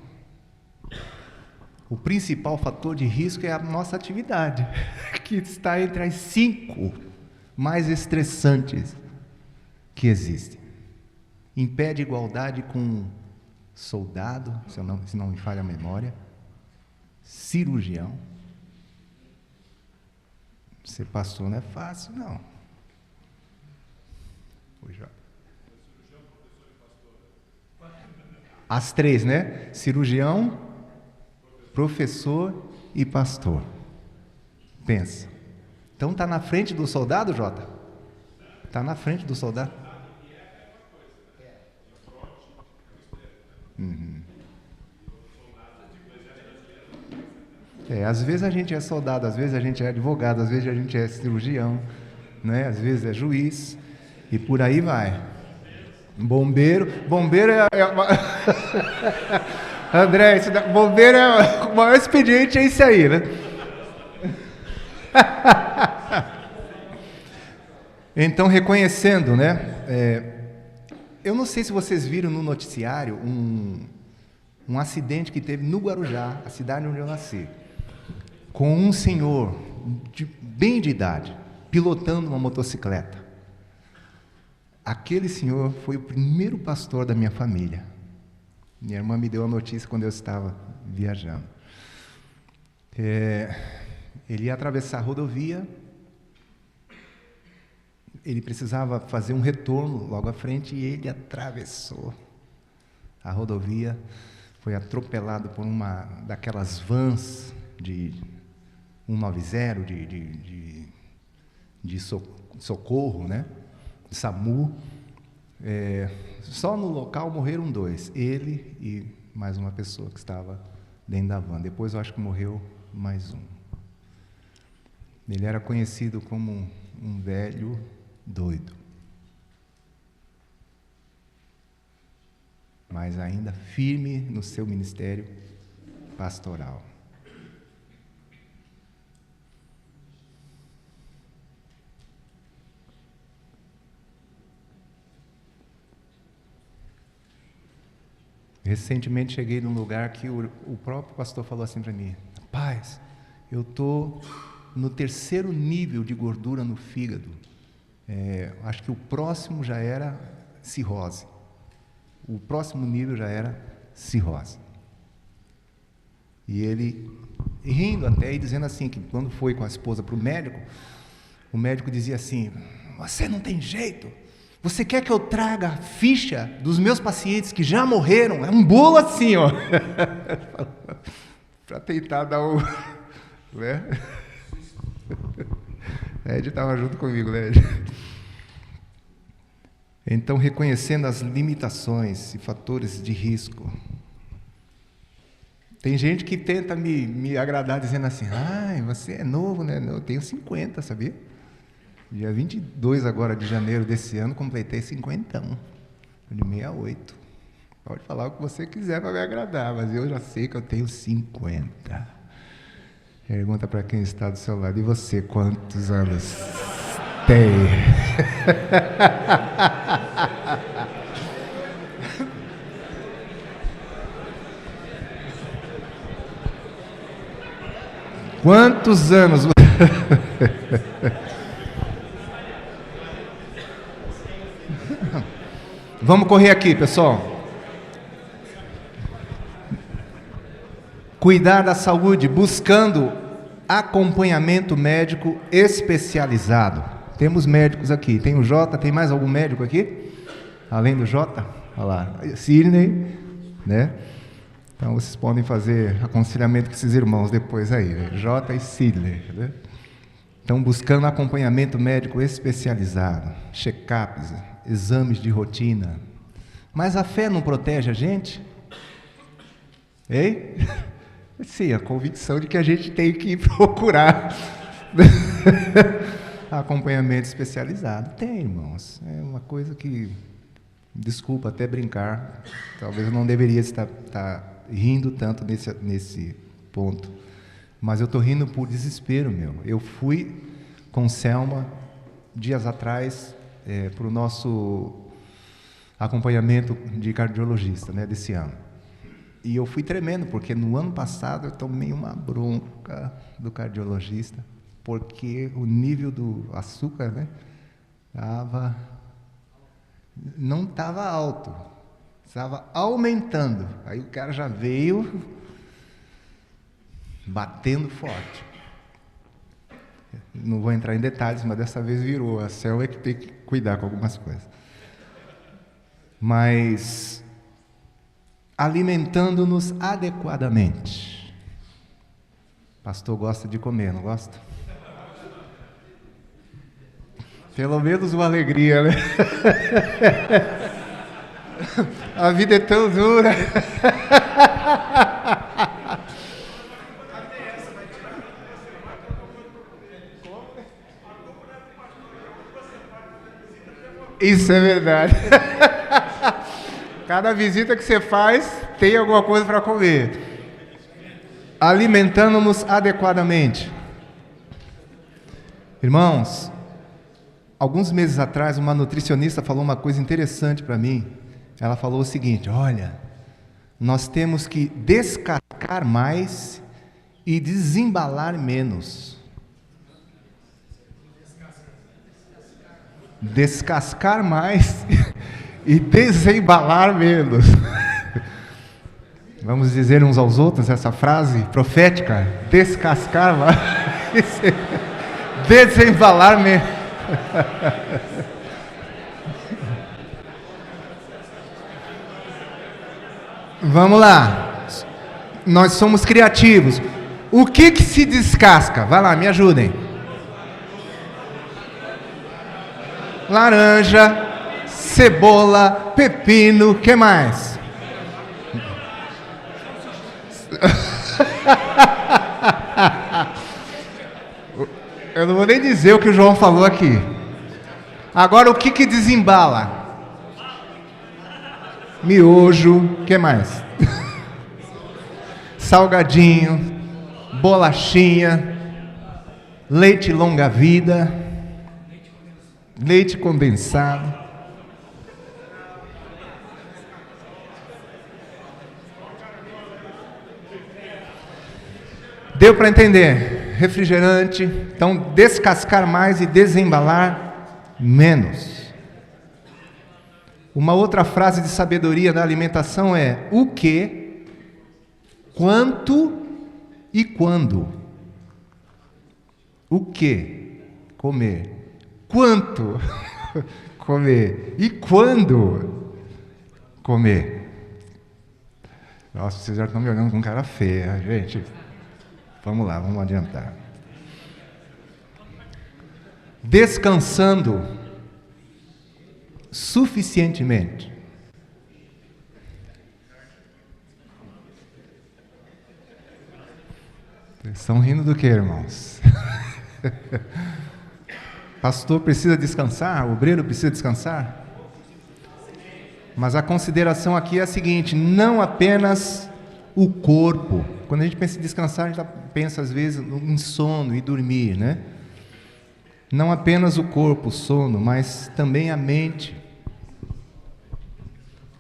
O principal fator de risco é a nossa atividade, que está entre as 5 mais estressantes que existem. Em pé de igualdade com soldado, se não me falha a memória, cirurgião. Ser pastor não é fácil, não. As 3, né? Cirurgião, professor e pastor. Pensa. Então está na frente do soldado, Jota? Está na frente do soldado? Uhum. Às vezes a gente é soldado, às vezes a gente é advogado, às vezes a gente é cirurgião, né? Às vezes é juiz, e por aí vai. Bombeiro André, bombeiro o maior expediente é esse aí, né? Então, reconhecendo, né? Eu não sei se vocês viram no noticiário um acidente que teve no Guarujá, a cidade onde eu nasci, com um senhor bem de idade, pilotando uma motocicleta. Aquele senhor foi o primeiro pastor da minha família. Minha irmã me deu a notícia quando eu estava viajando. Ele ia atravessar a rodovia, ele precisava fazer um retorno logo à frente e ele atravessou a rodovia, foi atropelado por uma daquelas vans de 190 de socorro, né? De SAMU. Só no local morreram 2, ele e mais uma pessoa que estava dentro da van. Depois eu acho que morreu mais um. Ele era conhecido como um velho doido, mas ainda firme no seu ministério pastoral. Recentemente cheguei num lugar que o próprio pastor falou assim para mim: rapaz, eu estou no 3º nível de gordura no fígado. Acho que o próximo já era cirrose. O próximo nível já era cirrose. E ele, rindo até e dizendo assim, que quando foi com a esposa para o médico dizia assim: você não tem jeito, você quer que eu traga a ficha dos meus pacientes que já morreram? É um bolo assim, ó. Para tentar dar o... né? Ed estava junto comigo, né, Ed? Então, reconhecendo as limitações e fatores de risco. Tem gente que tenta me agradar dizendo assim: você é novo, né? Eu tenho 50, sabia? Dia 22 agora de janeiro desse ano, completei 50, de 68. Pode falar o que você quiser para me agradar, mas eu já sei que eu tenho 50. Pergunta para quem está do seu lado: e você, quantos anos tem? Quantos anos? Vamos correr aqui, pessoal. Cuidar da saúde, buscando acompanhamento médico especializado. Temos médicos aqui. Tem o Jota, tem mais algum médico aqui? Além do Jota? Olha lá, Sidney, né? Então vocês podem fazer aconselhamento com esses irmãos depois aí, né? Jota e Sidney, né? Então, buscando acompanhamento médico especializado, check-ups, exames de rotina. Mas a fé não protege a gente? Hein? Sim, a convicção de que a gente tem que procurar acompanhamento especializado. Tem, irmãos. É uma coisa que, desculpa até brincar, talvez eu não deveria estar rindo tanto nesse ponto, mas eu estou rindo por desespero meu. Eu fui com Selma, dias atrás, para o nosso acompanhamento de cardiologista, né, desse ano. E eu fui tremendo, porque no ano passado eu tomei uma bronca do cardiologista, porque o nível do açúcar, né, não estava alto, estava aumentando. Aí o cara já veio batendo forte. Não vou entrar em detalhes, mas dessa vez virou. A Cel é que tem que cuidar com algumas coisas. Mas alimentando-nos adequadamente. Pastor gosta de comer, não gosta? Pelo menos uma alegria, né? A vida é tão dura. Isso é verdade. Cada visita que você faz, tem alguma coisa para comer. Alimentando-nos adequadamente. Irmãos, alguns meses atrás, uma nutricionista falou uma coisa interessante para mim. Ela falou o seguinte: olha, nós temos que descascar mais e desembalar menos. Descascar mais e desembalar menos. Vamos dizer uns aos outros essa frase profética: descascar mais, desembalar menos. Vamos lá. Nós somos criativos. O que se descasca? Vai lá, me ajudem. Laranja, cebola, pepino, o que mais? Eu não vou nem dizer o que o João falou aqui. Agora, o que desembala? Miojo, o que mais? Salgadinho, bolachinha, leite longa-vida, leite condensado. Deu para entender? Refrigerante. Então, descascar mais e desembalar menos. Uma outra frase de sabedoria da alimentação é: o que, quanto e quando. O que comer? Quanto comer? E quando comer? Nossa, vocês já estão me olhando com cara feia, gente. Vamos lá, vamos adiantar. Descansando suficientemente. Vocês estão rindo do que, irmãos? Pastor precisa descansar? Obreiro precisa descansar? Mas a consideração aqui é a seguinte: não apenas o corpo. Quando a gente pensa em descansar, a gente pensa às vezes em sono e dormir, né? Não apenas o corpo, o sono, mas também a mente.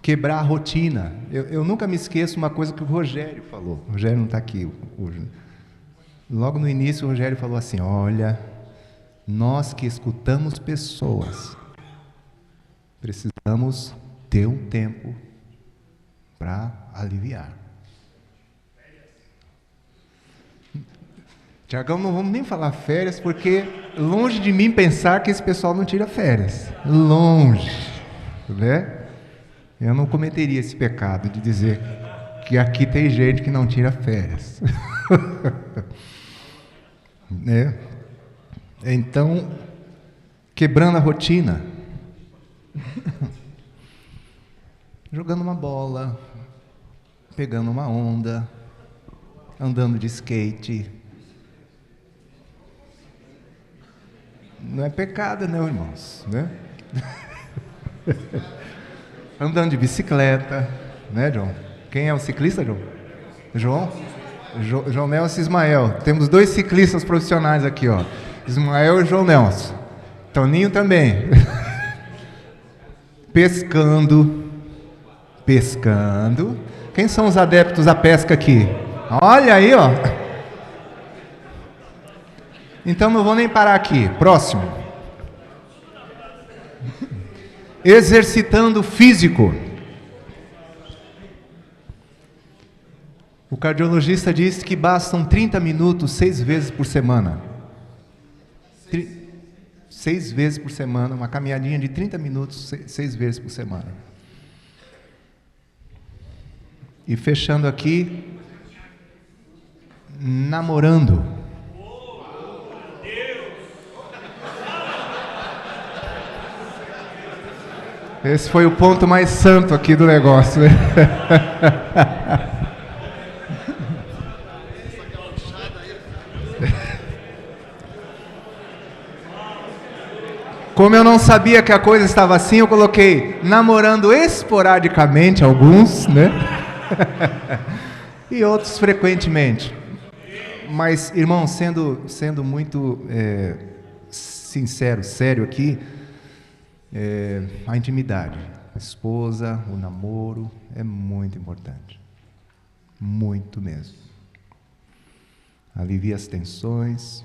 Quebrar a rotina. Eu nunca me esqueço uma coisa que o Rogério falou. O Rogério não está aqui hoje. Logo no início o Rogério falou assim: olha, nós que escutamos pessoas, precisamos ter um tempo para aliviar. Tiagão, não vamos nem falar férias, porque longe de mim pensar que esse pessoal não tira férias. Longe, né? Eu não cometeria esse pecado de dizer que aqui tem gente que não tira férias. Né? Então, quebrando a rotina, jogando uma bola, pegando uma onda, andando de skate. Não é pecado, não, irmãos, né? Andando de bicicleta, né, João? Quem é o ciclista, João? João? João Nelson e Ismael. Temos 2 ciclistas profissionais aqui, ó. Ismael e João Nelson. Toninho também. Pescando. Quem são os adeptos à pesca aqui? Olha aí, ó. Então não vou nem parar aqui. Próximo. Exercitando o físico. O cardiologista diz que bastam 30 minutos 6 vezes por semana. 6 vezes por semana, uma caminhadinha de 30 minutos 6 vezes por semana. E fechando aqui, namorando. Esse foi o ponto mais santo aqui do negócio, né? Como eu não sabia que a coisa estava assim, eu coloquei namorando esporadicamente alguns, né? E outros frequentemente. Mas, irmão, sendo muito sincero, sério aqui, a intimidade, a esposa, o namoro é muito importante. Muito mesmo. Alivia as tensões,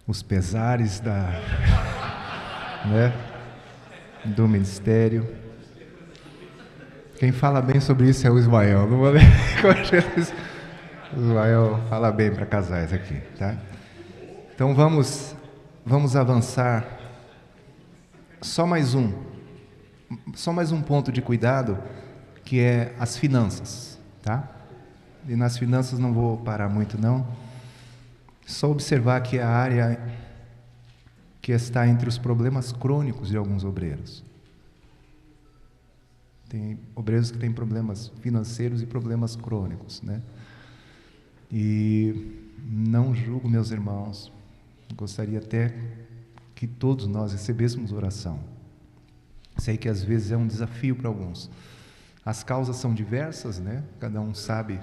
os pesares né, do ministério. Quem fala bem sobre isso é o Ismael. Não vou o Ismael fala bem para casais aqui, tá? Então vamos vamos avançar. Só mais um ponto de cuidado, que é as finanças, tá? E nas finanças não vou parar muito não. Só observar que a área que está entre os problemas crônicos de alguns obreiros. Tem obreiros que têm problemas financeiros e problemas crônicos, né? E não julgo, meus irmãos, gostaria até que todos nós recebêssemos oração. Sei que às vezes é um desafio para alguns. As causas são diversas, né? Cada um sabe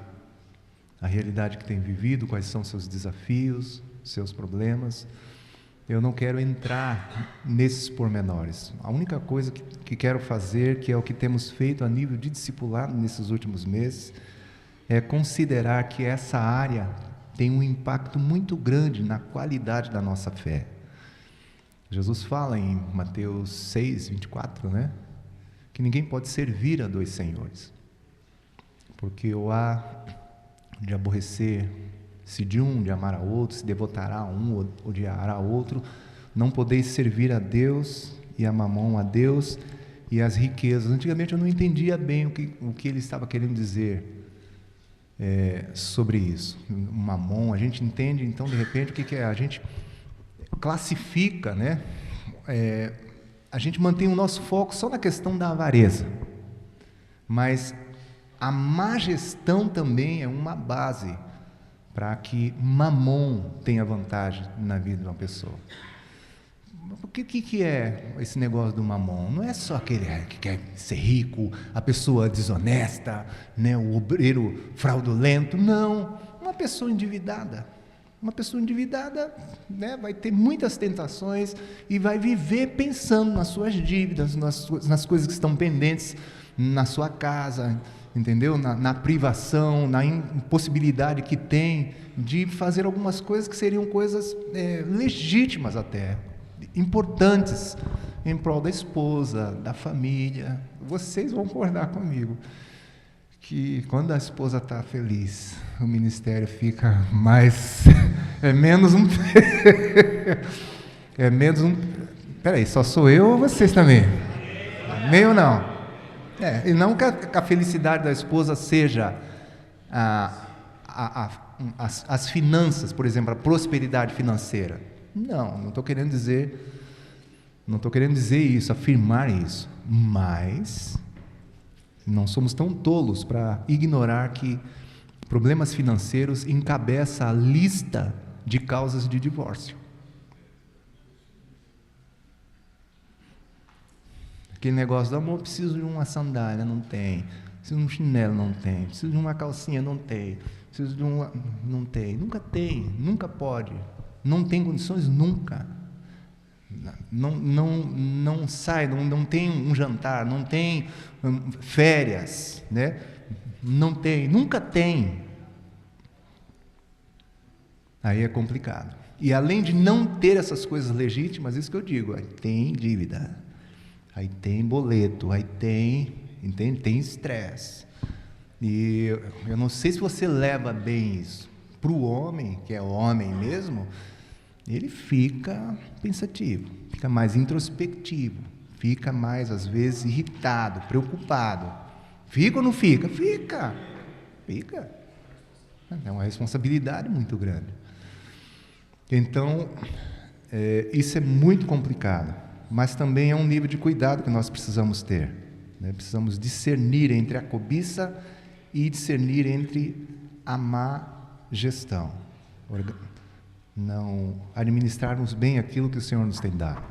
a realidade que tem vivido, quais são seus desafios, seus problemas. Eu não quero entrar nesses pormenores. A única coisa que quero fazer, que é o que temos feito a nível de discipulado nesses últimos meses, é considerar que essa área tem um impacto muito grande na qualidade da nossa fé. Jesus fala em Mateus 6, 24, né? Que ninguém pode servir a dois senhores, porque ou há de aborrecer-se de um, de amar a outro, se devotará a um, ou odiará a outro. Não podeis servir a Deus e a mamão, a Deus e as riquezas. Antigamente eu não entendia bem o que ele estava querendo dizer sobre isso. O mamão, a gente entende, então, de repente, o que é? A gente classifica, né? A gente mantém o nosso foco só na questão da avareza, mas a má gestão também é uma base para que mamon tenha vantagem na vida de uma pessoa. O que é esse negócio do mamon? Não é só aquele que quer ser rico, a pessoa desonesta, né, o obreiro fraudulento. Não, uma pessoa endividada. Uma pessoa endividada, né, vai ter muitas tentações e vai viver pensando nas suas dívidas, nas coisas que estão pendentes na sua casa, entendeu? Na privação, na impossibilidade que tem de fazer algumas coisas que seriam coisas legítimas até, importantes, em prol da esposa, da família. Vocês vão concordar comigo que quando a esposa está feliz, o ministério fica mais... é menos um... Peraí, só sou eu ou vocês também? Amém ou não? E não que a felicidade da esposa seja as finanças, por exemplo, a prosperidade financeira. Não estou querendo dizer isso, afirmar isso, mas não somos tão tolos para ignorar que problemas financeiros encabeça a lista de causas de divórcio. Aquele negócio do amor, preciso de uma sandália, não tem. Preciso de um chinelo, não tem. Preciso de uma calcinha, não tem. Preciso de uma... não tem. Nunca tem, nunca pode. Não tem condições nunca. Não sai, não tem um jantar, não tem férias, né? Não tem, nunca tem. Aí é complicado. E além de não ter essas coisas legítimas, isso que eu digo, aí tem dívida, aí tem boleto, aí tem, entende? Tem estresse. E eu não sei se você leva bem isso. Para o homem, que é homem mesmo, ele fica pensativo, fica mais introspectivo, fica mais, às vezes, irritado, preocupado. Fica ou não fica? Fica. É uma responsabilidade muito grande. Então, isso é muito complicado, mas também é um nível de cuidado que nós precisamos ter, né? Precisamos discernir entre a cobiça e discernir entre a má gestão. Não administrarmos bem aquilo que o Senhor nos tem dado.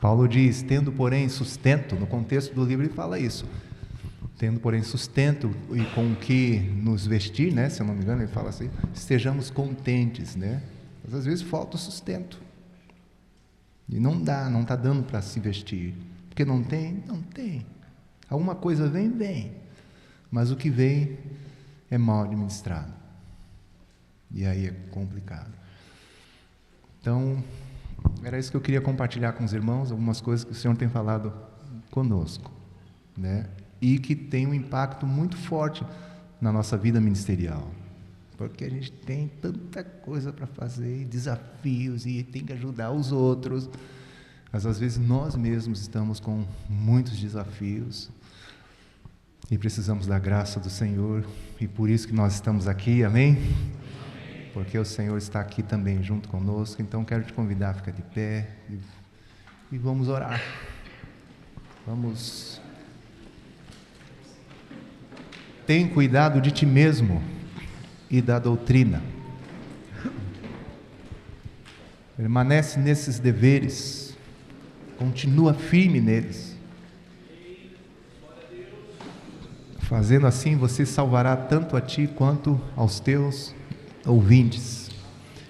Paulo diz, tendo porém sustento, no contexto do livro ele fala isso, tendo porém sustento e com o que nos vestir, né, se eu não me engano ele fala assim, estejamos contentes, né? Mas às vezes falta o sustento, e não está dando para se vestir, porque não tem, alguma coisa vem, mas o que vem é mal administrado, e aí é complicado. Então, era isso que eu queria compartilhar com os irmãos, algumas coisas que o Senhor tem falado conosco, né? E que tem um impacto muito forte na nossa vida ministerial. porque a gente tem tanta coisa para fazer, desafios, e tem que ajudar os outros. Mas às vezes nós mesmos estamos com muitos desafios e precisamos da graça do Senhor, e por isso que nós estamos aqui, amém? Porque o Senhor está aqui também junto conosco. Então quero te convidar a ficar de pé e vamos orar. Vamos. Tem cuidado de ti mesmo e da doutrina. Permanece nesses deveres, continua firme neles. Fazendo assim, você salvará tanto a ti quanto aos teus ouvintes.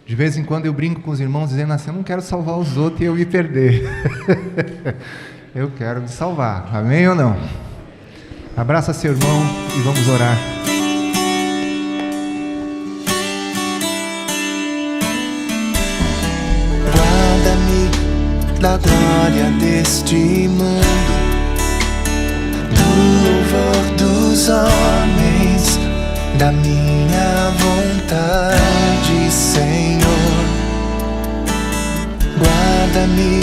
De vez em quando eu brinco com os irmãos dizendo assim: eu não quero salvar os outros e eu me perder. Eu quero me salvar, amém ou não? Abraça seu irmão e vamos orar. Guarda-me da glória deste mundo, do louvor dos homens, da minha vontade, Senhor. Guarda-me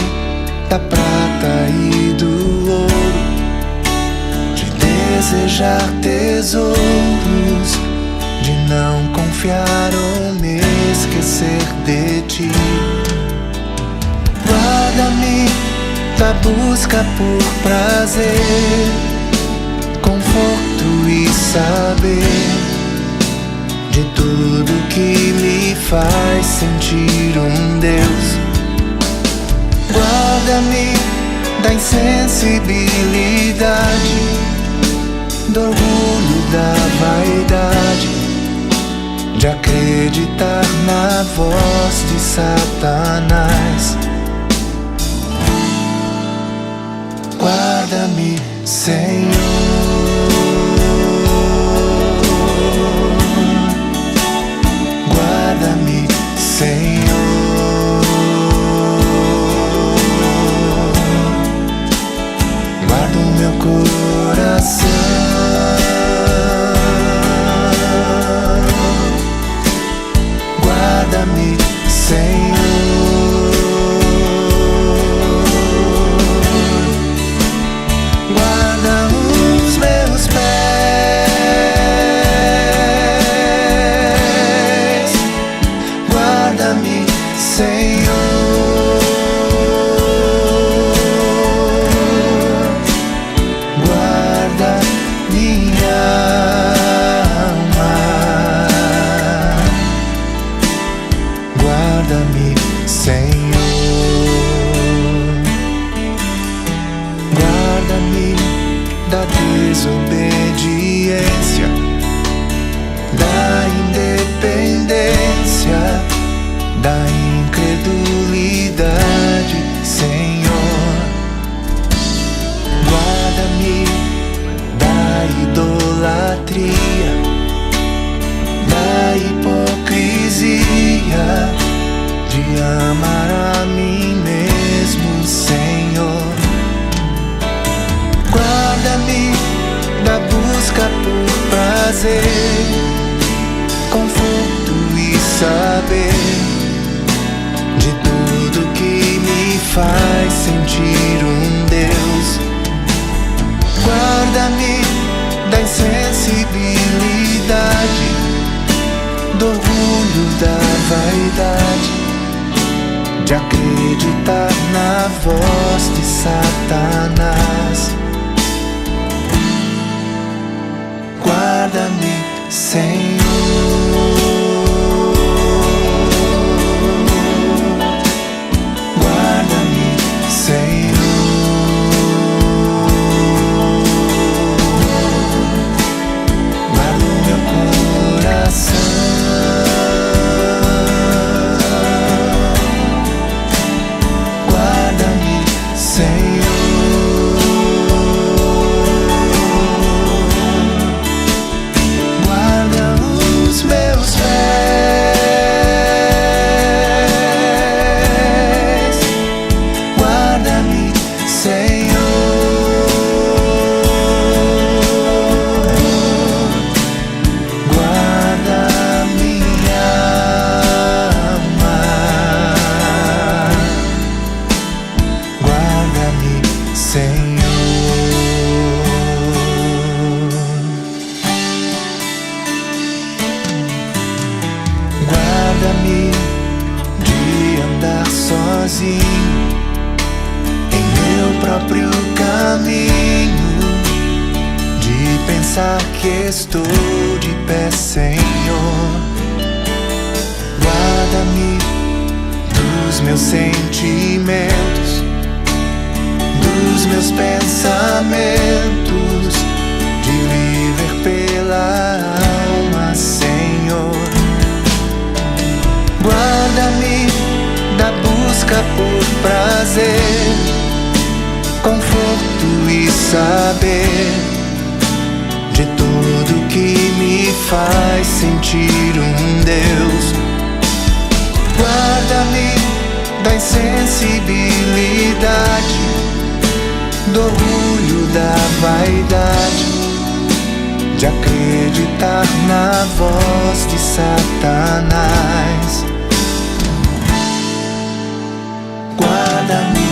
da prata e do ouro, de desejar tesouros, de não confiar ou me esquecer de ti. Guarda-me da busca por prazer, conforto e saber, de tudo que me faz sentir um Deus. Guarda-me da insensibilidade, do orgulho, da vaidade, de acreditar na voz de Satanás. Guarda-me, Senhor. Guarda-me, Senhor. Guarda o meu coração. Guarda-me, Senhor. Guarda os meus pés. Guarda-me, Senhor. Guarda minha alma. Guarda-me, Senhor. Guarda-me da desobediência, da independência, da incredulidade, Senhor. Guarda-me da idolatria, da hipocrisia, de amar a mim mesmo, Senhor. Guarda-me da busca por prazer, conforto e saber, de tudo que me faz sentir um Deus. Guarda-me da insensibilidade, do orgulho, da vaidade, de acreditar na voz de Satanás. Guarda-me, Senhor. Guarda-me, Senhor. Guarda o meu coração. Guarda-me, Senhor. Guarda sozinho em meu próprio caminho, de pensar que estou de pé, Senhor. Guarda-me dos meus sentimentos, dos meus pensamentos, de viver pela alma, Senhor. Guarda-me da busca por prazer, conforto e saber, de tudo que me faz sentir um Deus. Guarda-me da insensibilidade, do orgulho, da vaidade, de acreditar na voz de Satanás. Guarda-me